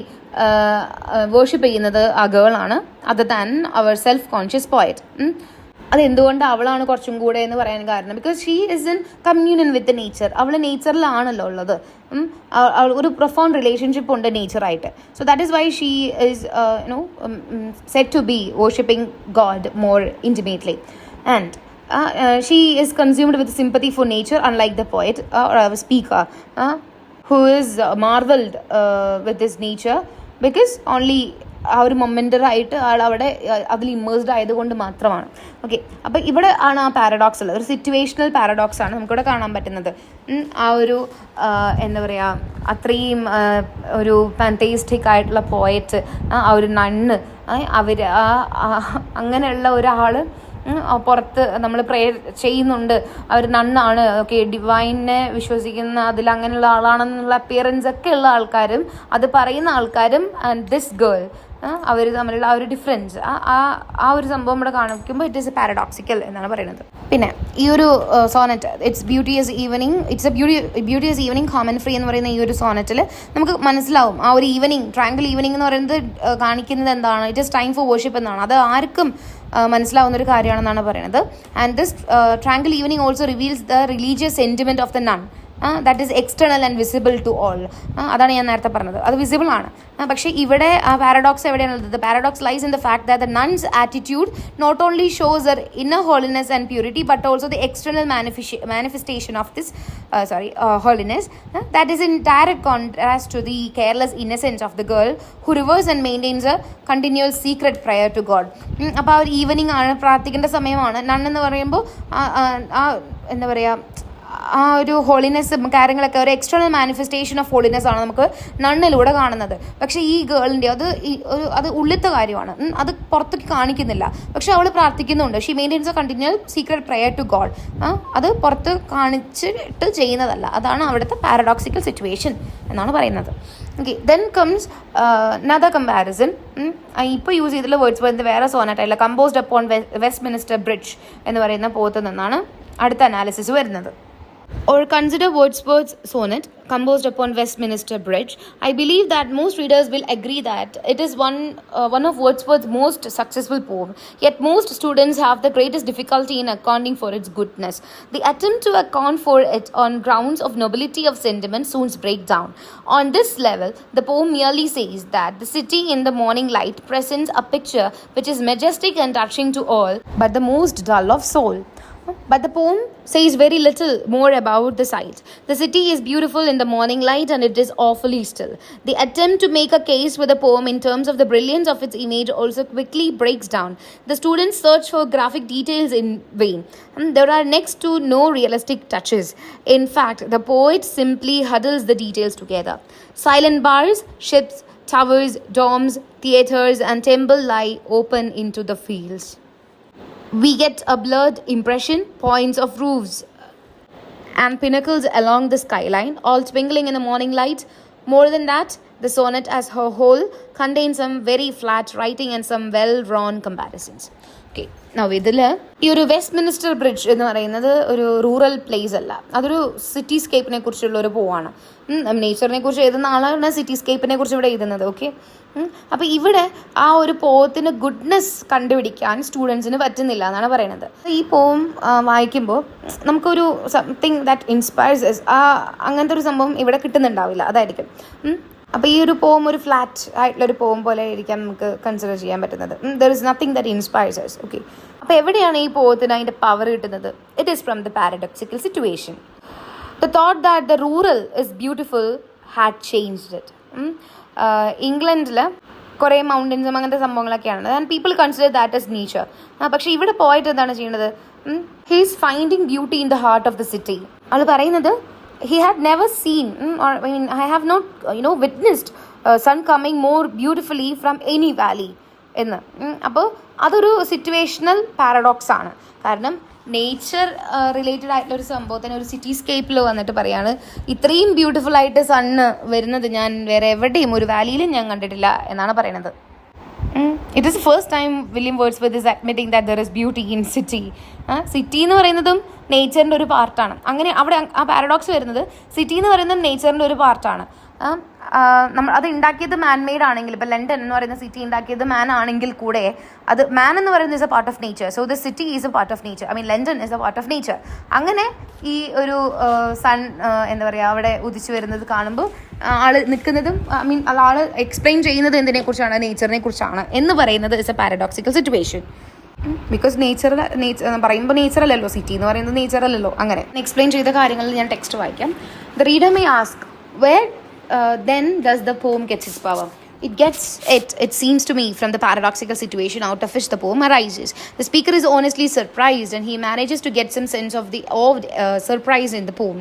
worship ചെയ്യുന്നത് ആ ഗേളാണ്, other than അവർ സെൽഫ് കോൺഷ്യസ് പോയറ്റ്. അതെന്തുകൊണ്ട് അവളാണ് കുറച്ചും കൂടെ എന്ന് പറയാൻ കാരണം, because she is in communion with nature. അവൾ നേച്ചറിലാണല്ലോ ഉള്ളത്. ഒരു പ്രൊഫൗണ്ട് റിലേഷൻഷിപ്പ് ഉണ്ട് നേച്ചറായിട്ട്. So that is why she is said to be worshipping God more intimately. And she is consumed with sympathy for nature, unlike the poet or a speaker who is marveled with this nature, because only ആ ഒരു മൊമെൻ്ററായിട്ട് അവിടെ അതിൽ immersed ആയതുകൊണ്ട് മാത്രമാണ്. Okay, അപ്പോൾ ഇവിടെ ആണ് ആ പാരഡോക്സ് ഉള്ളത്. ഒരു സിറ്റുവേഷണൽ പാരഡോക്സ് ആണ് നമുക്കിവിടെ കാണാൻ പറ്റുന്നത്. ആ ഒരു എന്താ പറയുക, അത്രയും ഒരു പാൻതേയിസ്റ്റിക് ആയിട്ടുള്ള പോയറ്റ്, ആ ഒരു നണ്ണ്, അവർ അങ്ങനെയുള്ള ഒരാൾ പുറത്ത് നമ്മൾ പ്രേയർ ചെയ്യുന്നുണ്ട്, അവർ നണ്ണാണ്, ഓക്കെ, ഡിവൈനെ വിശ്വസിക്കുന്ന അതിൽ അങ്ങനെയുള്ള ആളാണെന്നുള്ള അപ്പിയറൻസ് ഒക്കെ ഉള്ള ആൾക്കാരും അത് പറയുന്ന ആൾക്കാരും, ആൻഡ് ദിസ് ഗേൾ അവർ തമ്മിലുള്ള ആ ഒരു ഡിഫറൻസ്, ആ ഒരു സംഭവം ഇവിടെ കാണിക്കുമ്പോൾ ഇറ്റ് ഈസ് എ പാരഡോക്സിക്കൽ എന്നാണ് പറയുന്നത്. പിന്നെ ഈ ഒരു sonnet it's beauteous evening calm and free എന്ന് പറയുന്ന ഈ ഒരു സോണറ്റിൽ നമുക്ക് മനസ്സിലാവും ആ ഒരു ഈവനിങ്, ട്രയാങ്കിൾ ഈവനിങ് എന്ന് പറയുന്നത് കാണിക്കുന്നത് എന്താണ്, it is time for worship എന്നാണ്. അത് ആർക്കും മനസ്സിലാവുന്ന ഒരു കാര്യമാണെന്നാണ് പറയുന്നത്. And this triangle evening also reveals the religious sentiment of the nun that is external and visible to all. അതാണ് ഞാൻ നേരത്തെ പറഞ്ഞത്, അത് വിസിബിൾ ആണ്. പക്ഷേ ഇവിടെ ആ പാരഡോക്സ് എവിടെയാണുള്ളത്? The paradox lies in the fact that the nun's attitude not only shows their inner holiness and purity but also the external manifestation of this holiness that is in direct contrast to the careless innocence of the girl who reveres and maintains a continual secret prayer to God. അപ്പോൾ ആ ഒരു evening ആണ്, പ്രാർത്ഥിക്കേണ്ട സമയമാണ്. None എന്ന് പറയുമ്പോൾ എന്താ പറയുക, ആ ഒരു ഹോളിനെസ്സും കാര്യങ്ങളൊക്കെ ഒരു എക്സ്റ്റേണൽ മാനിഫെസ്റ്റേഷൻ ഓഫ് ഹോളിനെസ് ആണ് നമുക്ക് നണ്ണിലൂടെ കാണുന്നത്. പക്ഷേ ഈ ഗേളിൻ്റെ അത് ഉള്ളിലത്തെ കാര്യമാണ്, അത് പുറത്തേക്ക് കാണിക്കുന്നില്ല. പക്ഷെ അവൾ പ്രാർത്ഥിക്കുന്നുണ്ട്. She maintains a continual secret prayer to God. അത് പുറത്ത് കാണിച്ചിട്ട് ചെയ്യുന്നതല്ല. അതാണ് അവിടുത്തെ പാരഡോക്സിക്കൽ സിറ്റുവേഷൻ എന്നാണ് പറയുന്നത്. Okay, then comes another comparison. ഇപ്പോൾ യൂസ് ചെയ്തിട്ടുള്ള വേർഡ്സ് വരുന്നത് വേറെ സോണറ്റായില്ല. കമ്പോസ്ഡ് അപ്പോൺ വെസ്റ്റ്മിനിസ്റ്റർ ബ്രിഡ്ജ് എന്ന് പറയുന്ന പോത്ത് നിന്നാണ് അടുത്ത അനാലിസിസ് വരുന്നത്. Or consider Wordsworth's sonnet, composed upon Westminster Bridge. I believe that most readers will agree that it is one of Wordsworth's most successful poems. Yet most students have the greatest difficulty in accounting for its goodness. The attempt to account for it on grounds of nobility of sentiment soon breaks down. On this level, the poem merely says that the city in the morning light presents a picture which is majestic and touching to all, but the most dull of soul. But the poem says very little more about the sight. The city is beautiful in the morning light and it is awfully still. The attempt to make a case with the poem in terms of the brilliance of its image also quickly breaks down. The students search for graphic details in vain. There are next to no realistic touches. In fact, the poet simply huddles the details together. Silent bars, ships, towers, domes, theatres and temple lie open into the fields. We get a blurred impression, points of roofs and pinnacles along the skyline, all twinkling in the morning light. More than that, the sonnet as a whole contains some very flat writing and some well-drawn comparisons. Okay, now ഇതിൽ ഈ ഒരു Westminster Bridge എന്ന് പറയുന്നത് ഒരു rural place അല്ല, അതൊരു സിറ്റിസ്കേപ്പിനെ കുറിച്ചുള്ള ഒരു പോവാണ്. നേച്ചറിനെ കുറിച്ച് എഴുതുന്ന ആളാണ് സിറ്റിസ്കേപ്പിനെ കുറിച്ച് ഇവിടെ എഴുതുന്നത്. ഓക്കെ, അപ്പോൾ ഇവിടെ ആ ഒരു പോത്തിന് ഗുഡ്നെസ് കണ്ടുപിടിക്കാൻ സ്റ്റുഡൻസിന് പറ്റുന്നില്ല എന്നാണ് പറയുന്നത്. ഈ പോം വായിക്കുമ്പോൾ നമുക്കൊരു സംതിങ് ദാറ്റ് ഇൻസ്പയർസ് അങ്ങനത്തെ ഒരു സംഭവം ഇവിടെ കിട്ടുന്നുണ്ടാവില്ല, അതായിരിക്കും. അപ്പോൾ ഈ ഒരു പോം ഒരു ഫ്ലാറ്റ് ആയിട്ടുള്ളൊരു പോം പോലെ ആയിരിക്കാം നമുക്ക് കൺസിഡർ ചെയ്യാൻ പറ്റുന്നത്. There is nothing that inspires us. Okay, അപ്പോൾ എവിടെയാണ് ഈ പോത്തിന് അതിൻ്റെ പവർ കിട്ടുന്നത്? It is from the paradoxical situation. The thought that the rural is beautiful had changed it. ഇംഗ്ലണ്ടിൽ കുറേ മൗണ്ടൻസും അങ്ങനത്തെ സംഭവങ്ങളൊക്കെയാണ്, and people consider that as nature. പക്ഷേ ഇവിടെ പോയിട്ട് എന്താണ് ചെയ്യുന്നത്? He is finding beauty in the heart of the city. ആൾ പറയുന്നത് he had never seen I have not witnessed sun coming more beautifully from any valley എന്ന്. അപ്പോൾ അതൊരു സിറ്റുവേഷണൽ പാരഡോക്സ് ആണ്. കാരണം നേച്ചർ റിലേറ്റഡ് ആയിട്ടുള്ള ഒരു സംഭവത്തിന് ഒരു സിറ്റിസ്കേപ്പിൽ വന്നിട്ട് പറയാണ് ഇത്രയും ബ്യൂട്ടിഫുൾ ആയിട്ട് സണ്ണ് വരുന്നത് ഞാൻ വേറെ എവിടെയും ഒരു വാലിയിലും ഞാൻ കണ്ടിട്ടില്ല എന്നാണ് പറയുന്നത്. It is the first time William Wordsworth is admitting that there is beauty in city. City എന്ന് പറയുന്നതും നേച്ചറിൻ്റെ ഒരു പാർട്ടാണ്. അങ്ങനെ അവിടെ ആ പാരഡോക്സ് വരുന്നത് സിറ്റി എന്ന് പറയുന്നത് നേച്ചറിൻ്റെ ഒരു പാർട്ടാണ്. നമ്മൾ അത് ഉണ്ടാക്കിയത് മാൻ മെയ്ഡ് ആണെങ്കിൽ, ഇപ്പോൾ ലണ്ടൻ എന്ന് പറയുന്ന സിറ്റി ഉണ്ടാക്കിയത് മാൻ ആണെങ്കിൽ കൂടെ അത് മാൻ എന്ന് പറയുന്നത് is A part of nature. So the city is a part of nature. London is A part of nature. അങ്ങനെ ഈ ഒരു സൺ എന്താ പറയുക അവിടെ ഉദിച്ചു വരുന്നത് കാണുമ്പോൾ ആൾ നിൽക്കുന്നതും ആൾ എക്സ്പ്ലെയിൻ ചെയ്യുന്നത് എന്തിനെക്കുറിച്ചാണ്? നേച്ചറിനെ കുറിച്ചാണ് എന്ന് പറയുന്നത് is A paradoxical situation. Because nature പറയുമ്പോൾ നേച്ചർ അല്ലല്ലോ, സിറ്റി എന്ന് പറയുന്നത് നേച്ചർ അല്ലല്ലോ. അങ്ങനെ എക്സ്പ്ലെയിൻ ചെയ്ത കാര്യങ്ങളിൽ ഞാൻ ടെക്സ്റ്റ് വായിക്കാം. The reader may ask where then does the poem gets its power? It seems to me, from the paradoxical situation out of which the poem arises. The speaker is honestly surprised and he manages to get some sense of the surprise in the poem.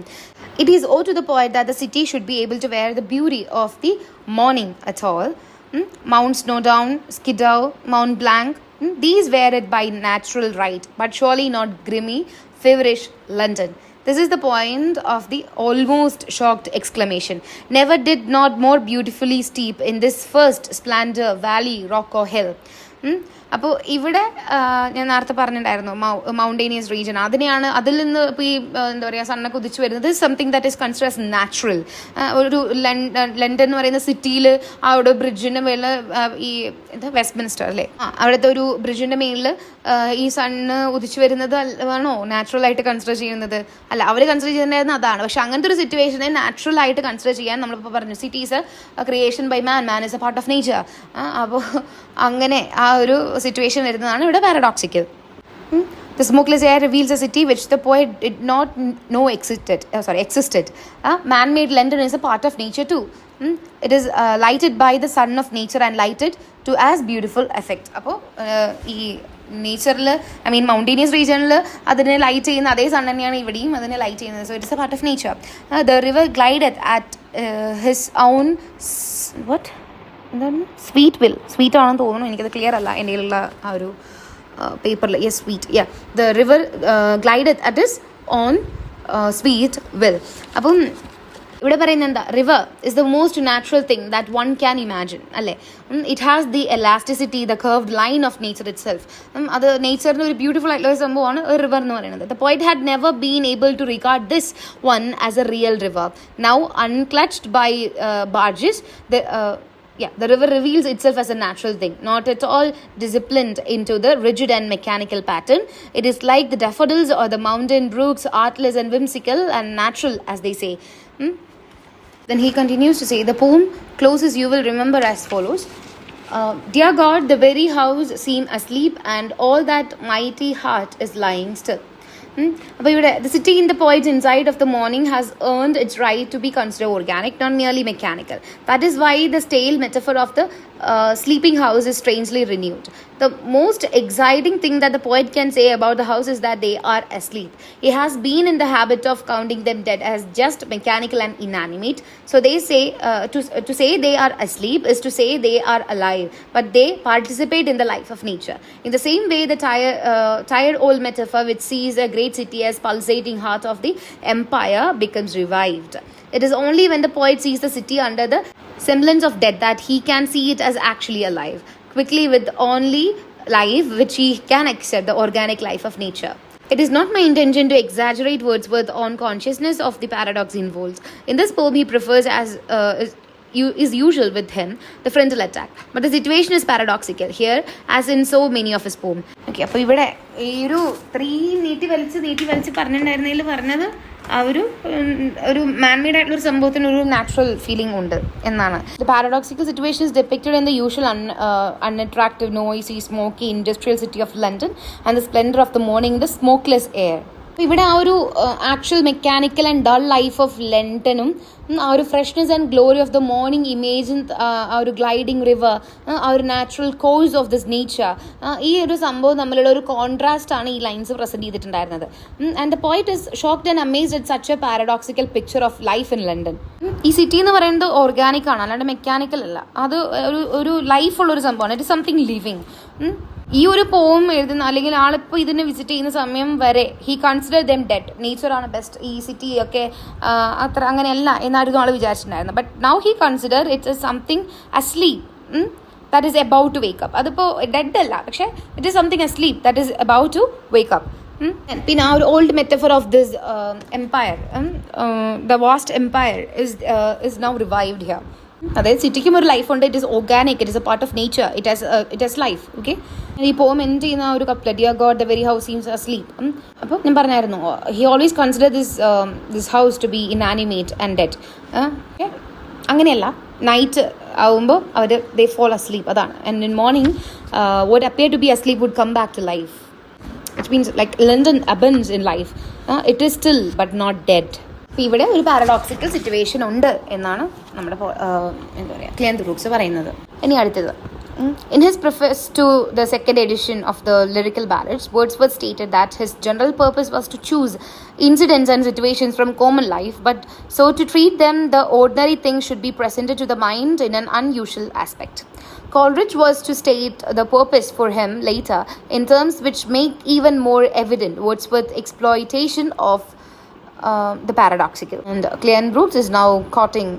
It is owed to the poet that the city should be able to wear the beauty of the morning at all. Mount Snowdown, Skiddaw, Mount Blanc, these wear it by natural right, but surely not grimy, feverish London. This is the point of the almost shocked exclamation. Never did not more beautifully steep in this first splendor, valley, rock or hill. അപ്പോൾ ഇവിടെ ഞാൻ നേരത്തെ പറഞ്ഞിട്ടുണ്ടായിരുന്നു mountainous region അതിനെയാണ് അതിൽ നിന്ന് ഇപ്പോൾ ഈ എന്താ പറയുക സണ്ണൊക്കെ ഉദിച്ചു വരുന്നത് something that is consider as natural. ഒരു ലണ്ടൻ എന്ന് പറയുന്ന സിറ്റിയിൽ അവിടെ ബ്രിഡ്ജിൻ്റെ മേളിൽ ഈ എന്താ വെസ്റ്റ്മിൻസ്റ്റർ അല്ലേ അവിടുത്തെ ഒരു ബ്രിഡ്ജിൻ്റെ മേളിൽ ഈ സണ്ണ് ഉദിച്ചു വരുന്നത് ആണോ നാച്ചുറൽ ആയിട്ട് കൺസിഡർ ചെയ്യുന്നത്? അല്ല, അവർ കൺസിഡർ ചെയ്യുന്നതായിരുന്നു അതാണ്. പക്ഷെ അങ്ങനത്തെ ഒരു സിറ്റുവേഷനെ നാച്ചുറൽ ആയിട്ട് കൺസിഡർ ചെയ്യാൻ നമ്മളിപ്പോൾ പറഞ്ഞു cities creation by man is a part of nature. അപ്പോൾ അങ്ങനെ ആ ഒരു സിറ്റുവേഷൻ വരുന്നതാണ് ഇവിടെ paradoxical. The smokeless air reveals a city which the poet did not know existed. Man-made London is a part of nature too. It is lighted by the sun of nature and lighted to as beautiful effect. അപ്പോൾ ഈ നേച്ചറിൽ mountainous റീജിയനിൽ അതിനെ light ചെയ്യുന്ന അതേ sun തന്നെയാണ് ഇവിടെയും അതിനെ light ചെയ്യുന്നത്. So it's A part of nature. The river glided at his on എന്താണ് സ്വീറ്റ് ആണെന്ന് തോന്നുന്നു, എനിക്കത് ക്ലിയർ അല്ല എൻ്റെ കയ്യിലുള്ള ആ ഒരു പേപ്പറിൽ. Yes, sweet. The river glided at his own sweet will. അപ്പം ഇവിടെ പറയുന്നത് എന്താ? River is the most natural thing that one can imagine അല്ലേ. It has the elasticity, the curved line of nature itself. അത് നേച്ചറിൻ്റെ ഒരു beautiful ആയിട്ടുള്ള ഒരു സംഭവമാണ് ഒരു റിവർ എന്ന് പറയുന്നത്. The poet had never been able to regard this one as a real river. Now unclutched by barges, the river reveals itself as a natural thing, not at all disciplined into the rigid and mechanical pattern. It is like the daffodils or the mountain brooks, artless and whimsical and natural, as they say. Then he continues to say, the poem closes, you will remember, as follows. Dear God, the very house seem asleep and all that mighty heart is lying still. അപ്പോൾ ഇവിടെ the city in the poet's inside of the morning has earned its right to be considered organic, not merely mechanical. That is why the stale metaphor of the sleeping house is strangely renewed. The most exciting thing that the poet can say about the house is that they are asleep. He has been in the habit of counting them dead as just mechanical and inanimate. So they say to say they are asleep is to say they are alive, but they participate in the life of nature. In the same way, the tired old metaphor which sees a great city as pulsating heart of the empire becomes revived. It is only when the poet sees the city under the semblance of death that he can see it as actually alive, quickly with only life which he can accept, the organic life of nature. It is not my intention to exaggerate Wordsworth on consciousness of the paradox involved. In this poem he prefers, as is usual with him, the frontal attack. But the situation is paradoxical here, as in so many of his poems. Okay, അപ്പോൾ ഇവിടെ ഈ ഒരു നീട്ടി വലിച്ച് പറഞ്ഞിട്ടുണ്ടായിരുന്നതിൽ പറഞ്ഞത് ആ ഒരു man-made ആയിട്ടുള്ള ഒരു സംഭവത്തിന് ഒരു നാച്ചുറൽ ഫീലിംഗ് ഉണ്ട് എന്നാണ്. The paradoxical situation is depicted in the usual unattractive noisy smoky industrial city of London and the splendour of the morning in the smokeless air. ഇവിടെ ആ ഒരു actual mechanical and dull life of ലണ്ടനും ആ ഒരു freshness and glory of the morning imagine ആ ഒരു gliding river, ആ ഒരു natural course of this nature, ഈ ഒരു സംഭവം തമ്മിലുള്ള ഒരു കോൺട്രാസ്റ്റ് ആണ് ഈ ലൈൻസ് പ്രസന്റ് ചെയ്തിട്ടുണ്ടായിരുന്നത്. And the poet is shocked and amazed at such A paradoxical picture of life in London. ഈ സിറ്റി എന്ന് പറയുന്നത് ഓർഗാനിക് ആണ്, അല്ലാണ്ട് മെക്കാനിക്കൽ അല്ല. അത് ഒരു ലൈഫുള്ളൊരു സംഭവമാണ്. It is something living. ഈ ഒരു പോം എഴുതുന്ന അല്ലെങ്കിൽ ആളിപ്പോൾ ഇതിനെ വിസിറ്റ് ചെയ്യുന്ന സമയം വരെ ഹി കൺസിഡർ ദം ഡെഡ്. നേച്ചറാണ് ബെസ്റ്റ്, ഈ സിറ്റി ഒക്കെ അത്ര അങ്ങനെയല്ല എന്നായിരുന്നു ആൾ വിചാരിച്ചിട്ടുണ്ടായിരുന്നത്. But now he consider it's something asleep that is about to wake up. അതിപ്പോൾ ഡെഡ് അല്ല, പക്ഷേ it is something asleep that is about to wake up. പിന്നെ ആ ഒരു old metaphor of this empire, the vast empire is now revived here. അതായത് സിറ്റിക്കും ഒരു life ഉണ്ട്. It is organic, it is A part of nature, it has life. Okay, ഈ poem end ചെയ്യുന്ന ഒരു couplet, dear God the very house seems asleep. അപ്പോൾ ഞാൻ പറഞ്ഞായിരുന്നു he always consider this house to be inanimate and dead. അങ്ങനെയല്ല, night ആവുമ്പോൾ they fall asleep, അതാണ്. And in morning what appear to be asleep would come back to life. It means like London abounds in life, it is still but not dead. അപ്പോൾ ഇവിടെ ഒരു paradoxical situation ഉണ്ട് എന്നാണ് നമ്മുടെ എന്താ പറയുക ക്ലിയൻത്ത് Brooks പറയുന്നത്. ഇനി അടുത്തത്, in his preface to the second edition of the lyrical ballads, Wordsworth stated that his general purpose was to choose incidents and situations from common life, but so to treat them the ordinary things should be presented to the mind in an unusual aspect. Coleridge was to state the purpose for him later in terms which make even more evident Wordsworth's exploitation of the paradoxical. And Cleanth Brooks is now courting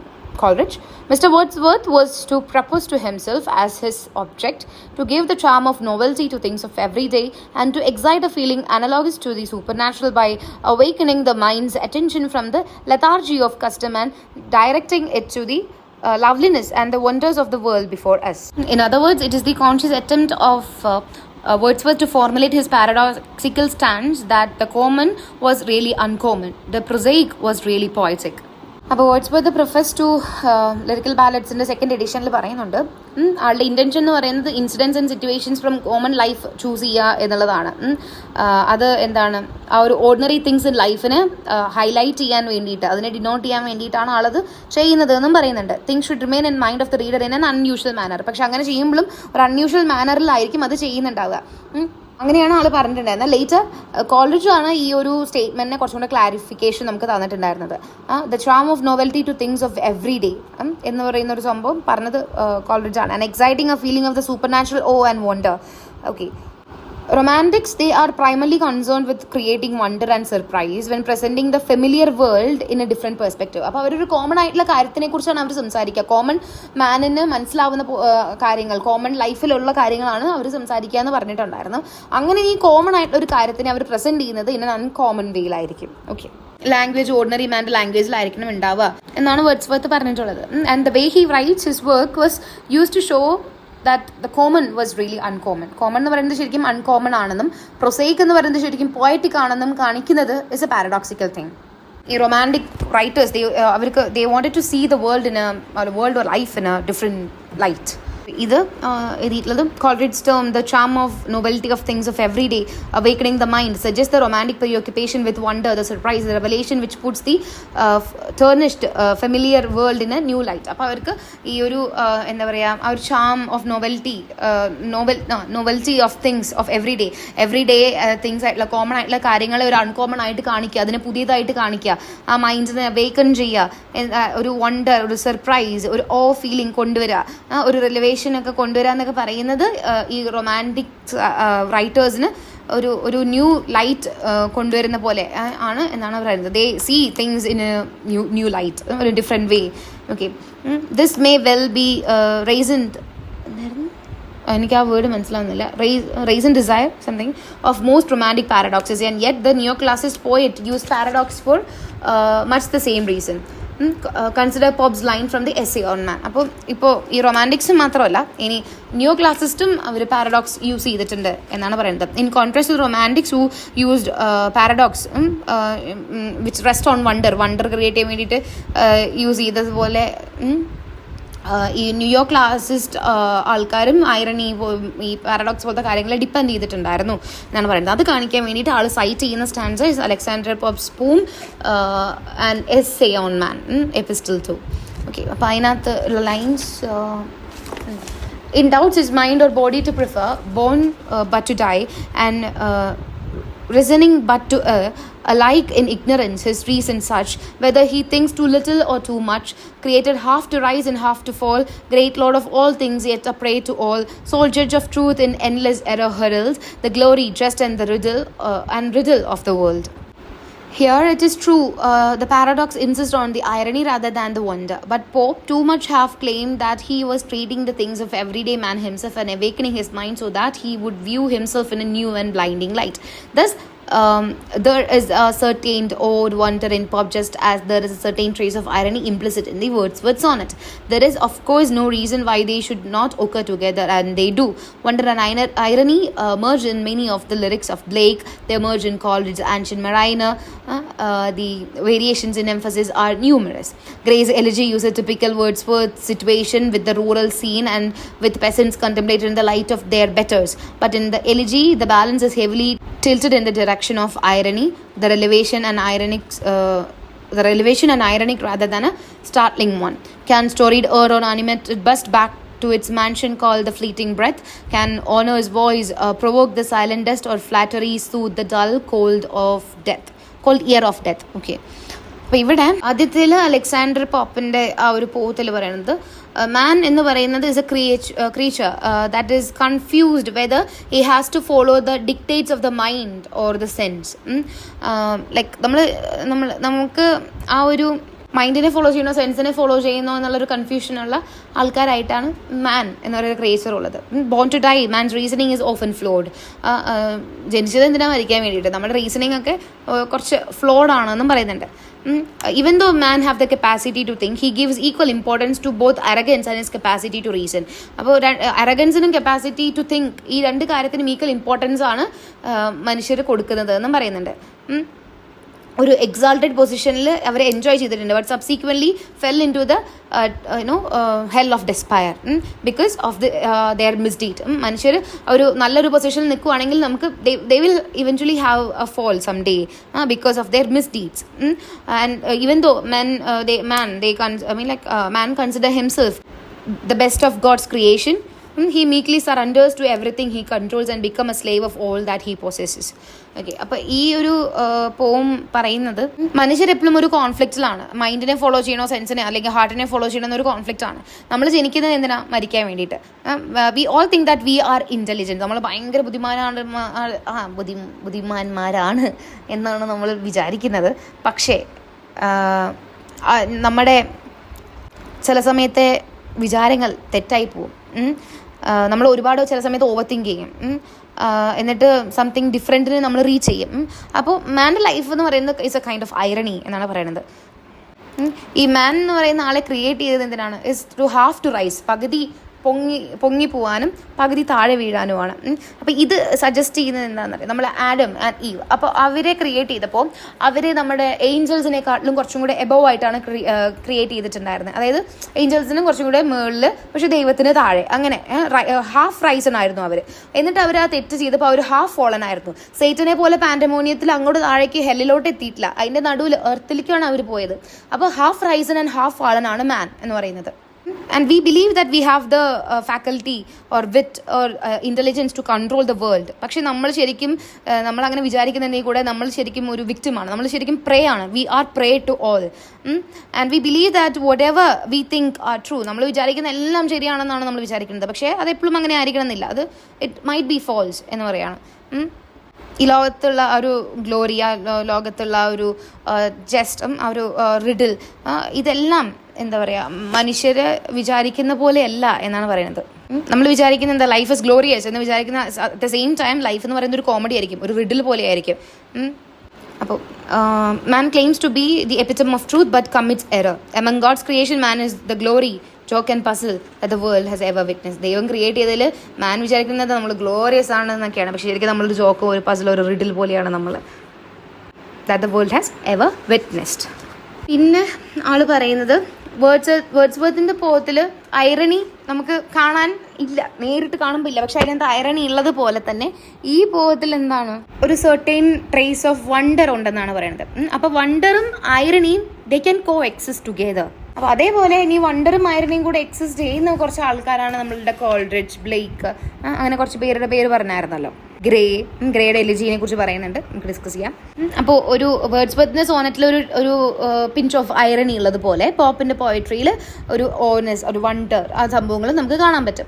Coleridge. Mr. Wordsworth was to propose to himself as his object to give the charm of novelty to things of every day and to excite a feeling analogous to the supernatural by awakening the mind's attention from the lethargy of custom and directing it to the loveliness and the wonders of the world before us. In other words, it is the conscious attempt of Wordsworth to formulate his paradoxical stance that the common was really uncommon, the prosaic was really poetic. അപ്പോൾ Wordsworth professes to lyrical ബാലഡ്സിൻ്റെ second എഡിഷനിൽ പറയുന്നുണ്ട് ആളുടെ intention എന്ന് പറയുന്നത് incidents and situations from common life choose ചെയ്യുക എന്നുള്ളതാണ്. അത് എന്താണ് ആ ഒരു ഓർഡിനറി തിങ്സ് ഇൻ ലൈഫിനെ ഹൈലൈറ്റ് ചെയ്യാൻ വേണ്ടിയിട്ട് അതിനെ ഡിനോട്ട് ചെയ്യാൻ വേണ്ടിയിട്ടാണ് ആളത് ചെയ്യുന്നത് എന്നും പറയുന്നുണ്ട്. Things should remain in mind of the reader in an unusual manner. പക്ഷെ അങ്ങനെ ചെയ്യുമ്പോഴും ഒരു അൺയൂഷ്വൽ മാനറിലായിരിക്കും അത് ചെയ്യുന്നുണ്ടാവുക. അങ്ങനെയാണ് ആൾ പറഞ്ഞിട്ടുണ്ടായിരുന്നത്. ലേറ്റർ കോളേജ് ആണ് ഈ ഒരു സ്റ്റേറ്റ്മെന്റിനെ കുറച്ചും കൂടെ ക്ലാരിഫിക്കേഷൻ നമുക്ക് തന്നിട്ടുണ്ടായിരുന്നത്. The charm of novelty to things of every day എന്ന് പറയുന്ന ഒരു സംഭവം പറഞ്ഞത് കോളേജ് ആണ്. And exciting a feeling of the supernatural awe and wonder. Okay, romantics, they are primarily concerned with creating wonder and surprise when presenting the familiar world in a different perspective. അപ്പോൾ അവരൊരു common ആയിട്ടുള്ള കാര്യത്തിനെ കുറിച്ചാണ് അവർ സംസാരിക്കുക. Common മാനിന് മനസ്സിലാവുന്ന കാര്യങ്ങൾ, common ലൈഫിലുള്ള കാര്യങ്ങളാണ് അവർ സംസാരിക്കുക എന്ന് പറഞ്ഞിട്ടുണ്ടായിരുന്നു. അങ്ങനെ ഈ കോമൺ ആയിട്ടുള്ള ഒരു കാര്യത്തിനെ അവർ പ്രസന്റ് ചെയ്യുന്നത് ഇൻ അൺകോമൺ വേയിലായിരിക്കും. ഓക്കെ, ലാംഗ്വേജ് ഓർഡിനറി മാൻ്റെ ലാംഗ്വേജിലായിരിക്കണം ഉണ്ടാവുക എന്നാണ് വേർഡ്സ്വർത്ത് പറഞ്ഞിട്ടുള്ളത്. And the way he writes his work was use to show that the common was really uncommon. Common എന്ന് പറയുന്നത് ശരിക്കും അൺകോമൺ ആണെന്നും prosaic എന്ന് പറയുന്നത് ശരിക്കും poetic ആണെന്നും കാണിക്കുന്നത് is a paradoxical thing. ഈ റൊമാൻറ്റിക് റൈറ്റേഴ്സ് അവർക്ക് they wanted to see the world in a world or life in a different light. ഇത് എഴുതിയിട്ടുള്ളത് Coleridge term the charm of novelty of things of every day awakening the mind suggest the romantic preoccupation with wonder the surprise the revelation which puts the tarnished familiar world in a new light. അപ്പോൾ അവർക്ക് ഈ ഒരു എന്താ പറയുക ആ ഒരു charm of novelty of things of every day things ആയിട്ടുള്ള common ആയിട്ടുള്ള കാര്യങ്ങളെ ഒരു അൺകോമൺ ആയിട്ട് കാണിക്കുക, അതിനെ പുതിയതായിട്ട് കാണിക്കുക, ആ മൈൻഡിനെ അവേക്കൺ ചെയ്യുക, ഒരു വണ്ടർ, ഒരു സർപ്രൈസ്, ഒരു ഓ ഫീലിംഗ് കൊണ്ടുവരിക, ഒരു റിലവേഷൻ ഒക്കെ കൊണ്ടുവരിക എന്നൊക്കെ പറയുന്നത് ഈ റൊമാൻറ്റിക് റൈറ്റേഴ്സിന് ഒരു ന്യൂ ലൈറ്റ് കൊണ്ടുവരുന്ന പോലെ ആണ് എന്നാണ് പറയുന്നത്. They see things in a new light, ഒരു different way. Okay, this may well be reasoned, എനിക്ക് ആ വേർഡ് മനസ്സിലാവുന്നില്ല, reason desire something of most romantic paradoxes and yet the neoclassicist poet use paradox for much the same reason. Consider Pope's line from the Essay on Man. അപ്പോൾ ഇപ്പോൾ ഈ റൊമാൻറ്റിക്സും മാത്രമല്ല, ഇനി ന്യൂ ക്ലാസിസ്റ്റും അവർ പാരഡോക്സ് യൂസ് ചെയ്തിട്ടുണ്ട് എന്നാണ് പറയുന്നത്. In contrast to romantics who used paradox which rest on wonder create ചെയ്യാൻ വേണ്ടിയിട്ട് യൂസ് ചെയ്തതുപോലെ ഈ ന്യൂയോർക്ക് ക്ലാസിസ്റ്റ് ആൾക്കാരും ഐറണി ഈ പാരഡോക്സ് പോലത്തെ കാര്യങ്ങളെ ഡിപ്പെൻഡ് ചെയ്തിട്ടുണ്ടായിരുന്നു എന്നാണ് പറയുന്നത്. അത് കാണിക്കാൻ വേണ്ടിയിട്ട് ആൾ സൈറ്റ് ചെയ്യുന്ന സ്റ്റാൻസേഴ്സ് Alexander pops poem and essay on man, epistle 2. Okay, അപ്പോൾ അതിനകത്ത് lines in doubts his mind or body to prefer, born but to die, and reasoning but to err, alike in ignorance his reason such, whether he thinks too little or too much, created half to rise and half to fall, great lord of all things yet a prey to all, sole judge of truth in endless error heralds the glory just and the riddle of the world. Here it is true, the paradox insists on the irony rather than the wonder. But Pope too much have claimed that he was treating the things of everyday man himself and awakening his mind so that he would view himself in a new and blinding light. Thus, there is a certain odd wonder in Pope, just as there is a certain trace of irony implicit in the Wordsworth sonnet. There is, of course, no reason why they should not occur together, and they do. Wonder and irony merge in many of the lyrics of Blake. They merge in Coleridge's Ancient Mariner. The variations in emphasis are numerous. Gray's elegy uses a typical Wordsworth situation with the rural scene and with peasants contemplated in the light of their betters. But in the elegy, the balance is heavily tilted in the direction of irony, the relevation and ironic rather than a startling one. Can storied err or animated bust back to its mansion called the fleeting breath? Can honor's voice provoke the silent dust, or flattery soothe the dull cold ear of death? Okay. അപ്പോൾ ഇവിടെ ആദ്യത്തിൽ Alexander പോപ്പിൻ്റെ ആ ഒരു പോത്തിൽ പറയുന്നത് man എന്ന് പറയുന്നത് is a creature that is confused whether he has to follow the dictates of the mind or the sense. Like നമുക്ക് ആ ഒരു മൈൻഡിനെ ഫോളോ ചെയ്യണോ സെൻസിനെ ഫോളോ ചെയ്യുന്നോ എന്നുള്ളൊരു കൺഫ്യൂഷനുള്ള ആൾക്കാരായിട്ടാണ് മാൻ എന്ന് പറയുന്ന ക്രിയേച്ചർ ഉള്ളത്. Born to die man's reasoning is often flawed. ജനിച്ചത് എന്തിനാണ് മരിക്കാൻ വേണ്ടിയിട്ട്. നമ്മുടെ റീസണിങ് ഒക്കെ കുറച്ച് ഫ്ലോഡ് ആണെന്നും പറയുന്നുണ്ട്. Even though man have the capacity to think, he gives equal importance to both arrogance and his capacity to reason. അപ്പോൾ arroganceനും capacity to think ഈ രണ്ട് കാര്യത്തിനും ഈക്വൽ ഇമ്പോർട്ടൻസ് ആണ് മനുഷ്യർ കൊടുക്കുന്നത് എന്നും പറയുന്നുണ്ട്. ഒരു എക്സാൾട്ടഡ് പൊസിഷനിൽ അവരെ എൻജോയ് ചെയ്തിട്ടുണ്ട്, but subsequently fell into the hell of despair because of their misdeed. മനുഷ്യർ ഒരു നല്ലൊരു പൊസിഷനിൽ നിൽക്കുകയാണെങ്കിൽ നമുക്ക് they will eventually have a fall some day because of their misdeeds. And even though man consider himself the best of God's creation, he meekly surrenders to everything he controls and become a slave of all that he possesses. Okay, അപ്പോൾ ഈ ഒരു പോം പറയുന്നത് മനുഷ്യരെപ്പോഴും ഒരു കോൺഫ്ലിക്റ്റിലാണ്. മൈൻഡിനെ follow ചെയ്യണോ സെൻസിനെ അല്ലെങ്കിൽ ഹാർട്ടിനെ follow ചെയ്യണോ എന്നൊരു കോൺഫ്ലിക്റ്റ് ആണ്. നമ്മൾ ജനിക്കുന്നത് എന്തിനാ? മരിക്കാൻ വേണ്ടിയിട്ട്. We all think that we are intelligent, നമ്മൾ ഭയങ്കര ബുദ്ധിമാന്മാരാണ് എന്നാണ് നമ്മൾ വിചാരിക്കുന്നത്. പക്ഷേ നമ്മുടെ ചില സമയത്തെ വിചാരങ്ങൾ തെറ്റായി പോവും. നമ്മൾ ഒരുപാട് ചില സമയത്ത് ഓവർ തിങ്ക് ചെയ്യും, എന്നിട്ട് സംതിങ് ഡിഫറെൻറ്റിന് നമ്മൾ റീച്ച് ചെയ്യും. അപ്പോൾ മാൻ്റെ ലൈഫ് എന്ന് പറയുന്നത് is A kind of irony എന്നാണ് പറയുന്നത്. ഈ മാൻ എന്ന് പറയുന്ന ആളെ ക്രിയേറ്റ് ചെയ്തത് എന്തിനാണ്? Is to have to rise, പകുതി പൊങ്ങി പോവാനും പകുതി താഴെ വീഴാനുമാണ്. അപ്പോൾ ഇത് സജസ്റ്റ് ചെയ്യുന്നത് എന്താണെന്ന് അറിയാം, നമ്മൾ ആഡം ആൻഡ് ഈവ്. അപ്പോൾ അവരെ ക്രിയേറ്റ് ചെയ്തപ്പോൾ അവർ നമ്മുടെ ഏഞ്ചൽസിനെക്കാട്ടിലും കുറച്ചും കൂടെ എബോവ് ആയിട്ടാണ് ക്രിയേറ്റ് ചെയ്തിട്ടുണ്ടായിരുന്നത്. അതായത് ഏഞ്ചൽസിനും കുറച്ചും കൂടെ മുകളിൽ, പക്ഷെ ദൈവത്തിന് താഴെ, അങ്ങനെ ഹാഫ് റൈസൺ ആയിരുന്നു അവർ. എന്നിട്ട് അവർ ആ തെറ്റ് ചെയ്തപ്പോൾ അവർ ഹാഫ് ഫോളൻ ആയിരുന്നു. സേറ്റനെ പോലെ പാൻഡമോണിയത്തിൽ അങ്ങോട്ട് താഴേക്ക് ഹെല്ലിലോട്ട് എത്തിയിട്ടില്ല, അതിൻ്റെ നടുവിൽ എർത്തിലേക്കാണ് അവർ പോയത്. അപ്പോൾ half Raisan and half fallen ആണ് മാൻ എന്ന് പറയുന്നത്. And we believe that we have the faculty or wit or intelligence to control the world. പക്ഷേ നമ്മൾ ശരിക്കും നമ്മളങ്ങനെ വിചാരിക്കുന്നതിൽ കൂടെ നമ്മൾ ശരിക്കും ഒരു വിക്ടിമാണ്, നമ്മൾ ശരിക്കും പ്രേ ആണ്. We are prey to all. And we believe that whatever we think are true, നമ്മൾ വിചാരിക്കുന്ന എല്ലാം ശരിയാണെന്നാണ് നമ്മൾ വിചാരിക്കുന്നത്. പക്ഷേ അതെപ്പോഴും അങ്ങനെ ആയിരിക്കണം എന്നില്ല, അത് ഇറ്റ് മൈറ്റ് ബി ഫോൾസ് എന്ന് പറയുകയാണ്. ഈ ലോകത്തുള്ള ഒരു ഗ്ലോറി, ആ ലോകത്തുള്ള ഒരു ജസ്റ്റ് ആ ഒരു റിഡിൽ, ഇതെല്ലാം എന്താ പറയുക, മനുഷ്യരെ വിചാരിക്കുന്ന പോലെയല്ല എന്നാണ് പറയുന്നത്. നമ്മൾ വിചാരിക്കുന്ന എന്താ, ലൈഫ് ഇസ് ഗ്ലോറിയസ് എന്ന് വിചാരിക്കുന്ന, at the same time life എന്ന് പറയുന്ന ഒരു കോമഡി ആയിരിക്കും, ഒരു റിഡിൽ പോലെ ആയിരിക്കും. അപ്പോൾ man claims to be the epitome of truth but commits error. Among God's creation, man is the glory, joke and puzzle that the world has ever witnessed. ദൈവം create ചെയ്തതിൽ മാൻ വിചാരിക്കുന്നത് നമ്മൾ ഗ്ലോറിയസ് ആണെന്നൊക്കെയാണ്, പക്ഷേ ശരിക്കും നമ്മളൊരു ജോക്കോ ഒരു പസിലോ ഒരു റിഡിൽ പോലെയാണ് നമ്മൾ, that the world has ever witnessed. പിന്നെ ആൾ പറയുന്നത് വേർഡ്സ്വർത്തിന്റെ പോത്തിൽ ഐറണി നമുക്ക് കാണാൻ ഇല്ല, നേരിട്ട് കാണുമ്പോൾ ഇല്ല, പക്ഷെ അതിനകത്ത് ഐറണി ഉള്ളത് പോലെ തന്നെ ഈ പോത്തിൽ എന്താണ്, ഒരു സെർട്ടൈൻ ട്രേസ് ഓഫ് വണ്ടർ ഉണ്ടെന്നാണ് പറയുന്നത്. അപ്പോൾ വണ്ടറും ഐറണിയും they can coexist together. അപ്പോൾ അതേപോലെ ഇനി വണ്ടറും ഐറണിയും കൂടെ എക്സിസ്റ്റ് ചെയ്യുന്ന കുറച്ച് ആൾക്കാരാണ് നമ്മളുടെ കോൾഡ്രിഡ്ജ്, ബ്ലേക്ക്, അങ്ങനെ കുറച്ച് പേരുടെ പേര് പറഞ്ഞായിരുന്നല്ലോ. ഗ്രേയുടെ എലിജീനെ കുറിച്ച് പറയുന്നുണ്ട്, നമുക്ക് ഡിസ്കസ് ചെയ്യാം. അപ്പോൾ ഒരു വേർഡ്സ്വർത്തിന്റെ സോണറ്റിൽ ഒരു പിഞ്ച് ഓഫ് ഐറണി ഉള്ളതുപോലെ പോപ്പിന്റെ പോയട്രിയിൽ ഒരു ഓനസ്, ഒരു വണ്ടർ, ആ സംഭവങ്ങൾ നമുക്ക് കാണാൻ പറ്റും.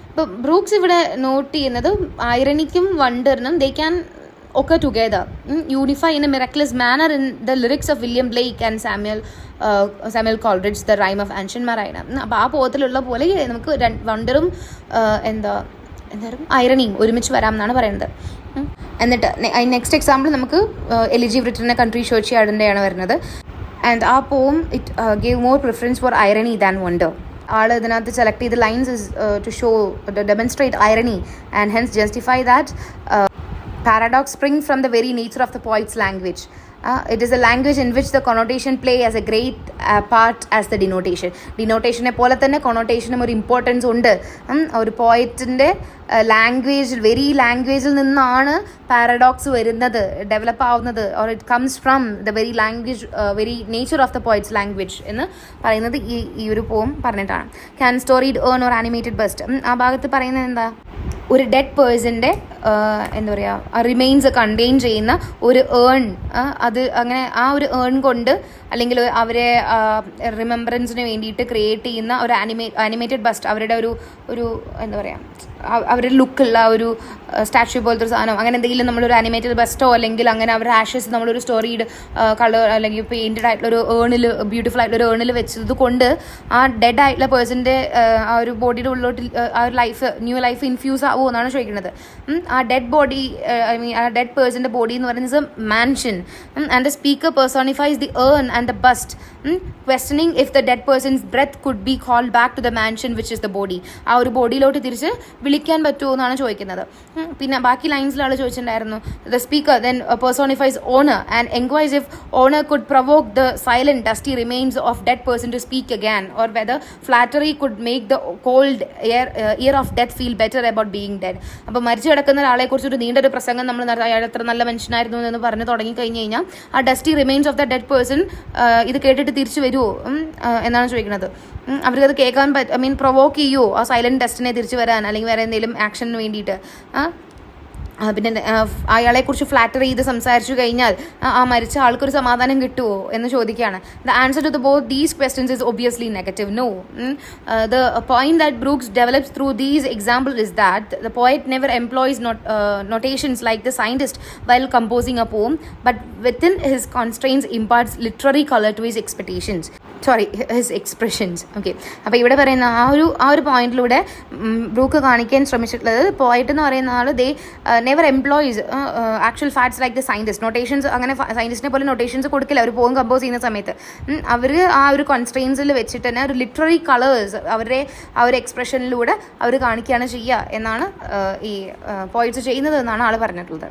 ഇപ്പോൾ ബ്രൂക്സ് ഇവിടെ നോട്ട് ചെയ്യുന്നത് ഐറണിക്കും വണ്ടറിനും they can occur together, unify in a miraculous manner in the lyrics of William Blake and Samuel Coleridge, The Rime of Ancient Marina. അപ്പോൾ ആ പോകത്തിലുള്ള പോലെ നമുക്ക് വണ്ടറും ഐറണിയും ഒരുമിച്ച് വരാം എന്നാണ് പറയുന്നത്. എന്നിട്ട് നെക്സ്റ്റ് എക്സാമ്പിൾ നമുക്ക് എലിജി ബ്രിട്ടൻ്റെ കൺട്രി ഷോർട്ട്ഷിയാർഡിൻ്റെയാണ് വരുന്നത്. ആൻഡ് ആ poem it gave more preference for irony than wonder. ആൾ ഇതിനകത്ത് സെലക്ട് ചെയ്ത lines is to show demonstrate irony and hence justify that paradox spring from the very nature of the poet's language. It is a language in which the connotation play as a great part as the denotation. Denotation പോലെ തന്നെ connotationും ഒരു importance ഉണ്ട്. ഒരു പോയറ്റിൻ്റെ ലാംഗ്വേജിൽ, very ലാംഗ്വേജിൽ നിന്നാണ് paradox വരുന്നത്, develop ആവുന്നത്, or it comes from the very language, very nature of the poet's language എന്ന് പറയുന്നത് ഈ ഒരു പോം പറഞ്ഞിട്ടാണ്. Can storied urn or animated bust, ആ ഭാഗത്ത് പറയുന്നത് എന്താ, ഒരു ഡെഡ് പേഴ്സൻ്റെ എന്താ പറയുക റിമെയിൻസ് കണ്ടെയ്ൻ ചെയ്യുന്ന ഒരു ഏൺ, അത് അങ്ങനെ ആ ഒരു ഏൺ കൊണ്ട് അല്ലെങ്കിൽ അവരെ റിമെമ്പറൻസിന് വേണ്ടിയിട്ട് ക്രിയേറ്റ് ചെയ്യുന്ന ഒരു ആനിമേറ്റഡ് ബസ്റ്റ്, അവരുടെ ഒരു എന്താ പറയുക, അവരുടെ ലുക്കുള്ള ഒരു സ്റ്റാച്യു പോലത്തെ ഒരു സാധനം, അങ്ങനെ എന്തെങ്കിലും നമ്മളൊരു ആനിമേറ്റഡ് ബസ്റ്റോ അല്ലെങ്കിൽ അങ്ങനെ അവരുടെ ആഷസ് നമ്മളൊരു സ്റ്റോറീഡ് കളർ അല്ലെങ്കിൽ പെയിൻറ്റഡ് ആയിട്ടുള്ളൊരു ഏണിൽ, ബ്യൂട്ടിഫുൾ ആയിട്ടുള്ളൊരു ഏണിൽ വെച്ചത് കൊണ്ട് ആ ഡെഡ് ആയിട്ടുള്ള പേഴ്സൻ്റെ ആ ഒരു ബോഡിയുടെ ഉള്ളിലോട്ട് ആ ഒരു ന്യൂ ലൈഫ് ഇൻഫ്യൂസ് ആവുമോ എന്നാണ് ചോദിക്കുന്നത്. ആ ഡെഡ് ബോഡി, ആ ഡെഡ് പേഴ്സൻ്റെ ബോഡി എന്ന് പറയുന്നത് mansion, and the speaker personifies the urn and the bust, questioning if the dead person's breath could be called back to the mansion which is the body. ആ ഒരു ബോഡിയിലോട്ട് തിരിച്ച് വിളിക്കാൻ പറ്റുമോ എന്നാണ് ചോദിക്കുന്നത്. പിന്നെ ബാക്കി ലൈൻസിൽ ആൾ ചോദിച്ചിട്ടുണ്ടായിരുന്നു, the speaker then personifies owner and inquires if owner could provoke the silent dusty remains of dead person to speak again, or whether flattery could make the cold ear of death feel better about being dead. അപ്പോൾ മരിച്ചു കിടക്കുന്ന ഒരാളെ കുറിച്ചൊരു നീണ്ടൊരു പ്രസംഗം നമ്മൾ അയാൾ എത്ര നല്ല മനുഷ്യനായിരുന്നു എന്ന് പറഞ്ഞ് തുടങ്ങി കഴിഞ്ഞ് കഴിഞ്ഞാൽ ആ dusty remains of the dead person ഇത് കേട്ടിട്ട് തിരിച്ചു വരുമോ എന്നാണ് ചോദിക്കുന്നത്. അവർക്കത് കേൾക്കാൻ പ്രൊവോക്ക് ചെയ്യുമോ ആ സൈലന്റ് ഡസ്റ്റിനെ തിരിച്ചു വരാൻ, അല്ലെങ്കിൽ വേറെ എന്തെങ്കിലും ആക്ഷന് വേണ്ടിയിട്ട്. പിന്നെ അയാളെക്കുറിച്ച് ഫ്ലാറ്റർ ചെയ്ത് സംസാരിച്ചു കഴിഞ്ഞാൽ ആ മരിച്ച ആൾക്കൊരു സമാധാനം കിട്ടുമോ എന്ന് ചോദിക്കുകയാണ്. The answer to both these questions is obviously negative, no. The point that Brooks develops through these example is that the poet never employs notations like the scientist while composing a poem, but within his constraints imparts literary color to his his expressions. Okay, അപ്പോൾ ഇവിടെ പറയുന്ന ആ ഒരു പോയിന്റിലൂടെ brook കാണിക്കാൻ ശ്രമിച്ചിട്ടുള്ളത്, poet എന്ന് പറയുന്ന ആൾ they never employs actual facts like the scientist. Notations അങ്ങനെ സയൻറ്റിസ്റ്റിനെ പോലെ നൊട്ടേഷൻസ് കൊടുക്കില്ല അവർ പോം കമ്പോസ് ചെയ്യുന്ന സമയത്ത്. അവർ ആ ഒരു കോൺസ്ട്രെയിൻസിൽ വെച്ചിട്ട് തന്നെ ഒരു ലിറ്റററി കളേഴ്സ് അവരുടെ ആ ഒരു എക്സ്പ്രഷനിലൂടെ അവർ കാണിക്കുകയാണ് ചെയ്യുക എന്നാണ് ഈ പോയിറ്റ്സ് ചെയ്യുന്നത് എന്നാണ് ആൾ പറഞ്ഞിട്ടുള്ളത്.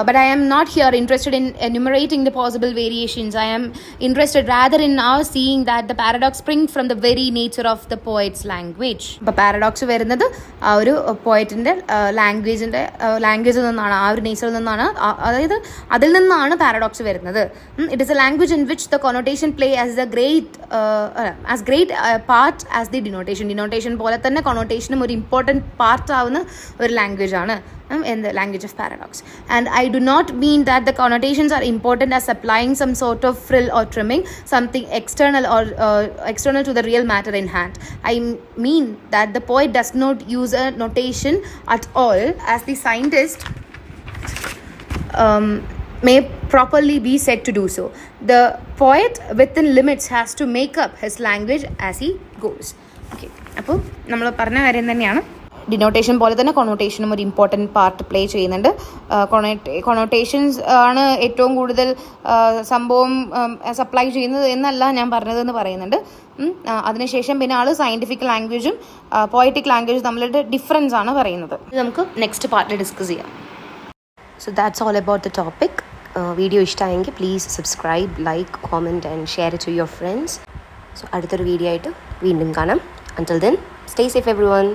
But I am not here interested in enumerating the possible variations. I am interested rather in now seeing that the paradox springs from the very nature of the poet's language. അപ്പോൾ paradox വരുന്നത് ആ ഒരു പോയറ്റിൻ്റെ ലാംഗ്വേജിൽ നിന്നാണ്, ആ ഒരു നേച്ചറിൽ നിന്നാണ്, അതായത് അതിൽ നിന്നാണ് പാരഡോക്സ് വരുന്നത്. It is A language in which the connotation play as great part as the denotation പോലെ തന്നെ കൊണോട്ടേഷനും ഒരു ഇമ്പോർട്ടൻറ്റ് പാർട്ട് ആവുന്ന ഒരു ലാംഗ്വേജ് ആണ് in the language of paradox. And I do not mean that the connotations are important as supplying some sort of frill or trimming, something external or external to the real matter in hand. I mean that the poet does not use a notation at all, as the scientist may properly be said to do so. The poet within limits has to make up his language as he goes. Okay, അപ്പോൾ നമ്മൾ പറഞ്ഞ കാര്യം തന്നെയാണ്. Denotation പോലെ തന്നെ കൊണോട്ടേഷനും ഒരു important part play ചെയ്യുന്നുണ്ട്. Connotations ആണ് ഏറ്റവും കൂടുതൽ സംഭവം സപ്ലൈ ചെയ്യുന്നത് എന്നല്ല ഞാൻ പറഞ്ഞതെന്ന് പറയുന്നുണ്ട്. അതിനുശേഷം പിന്നെ ആൾ സയൻറ്റിഫിക് ലാംഗ്വേജും പോയറ്റിക് ലാംഗ്വേജും തമ്മിലുള്ള ഡിഫറൻസ് ആണ് പറയുന്നത്. നമുക്ക് നെക്സ്റ്റ് പാർട്ടിൽ ഡിസ്കസ് ചെയ്യാം.
So that's all about the topic. Video ഇഷ്ടമായെങ്കിൽ please subscribe, like, comment and share it to your friends. So അടുത്തൊരു വീഡിയോ ആയിട്ട് വീണ്ടും കാണാം. Until then, stay safe everyone.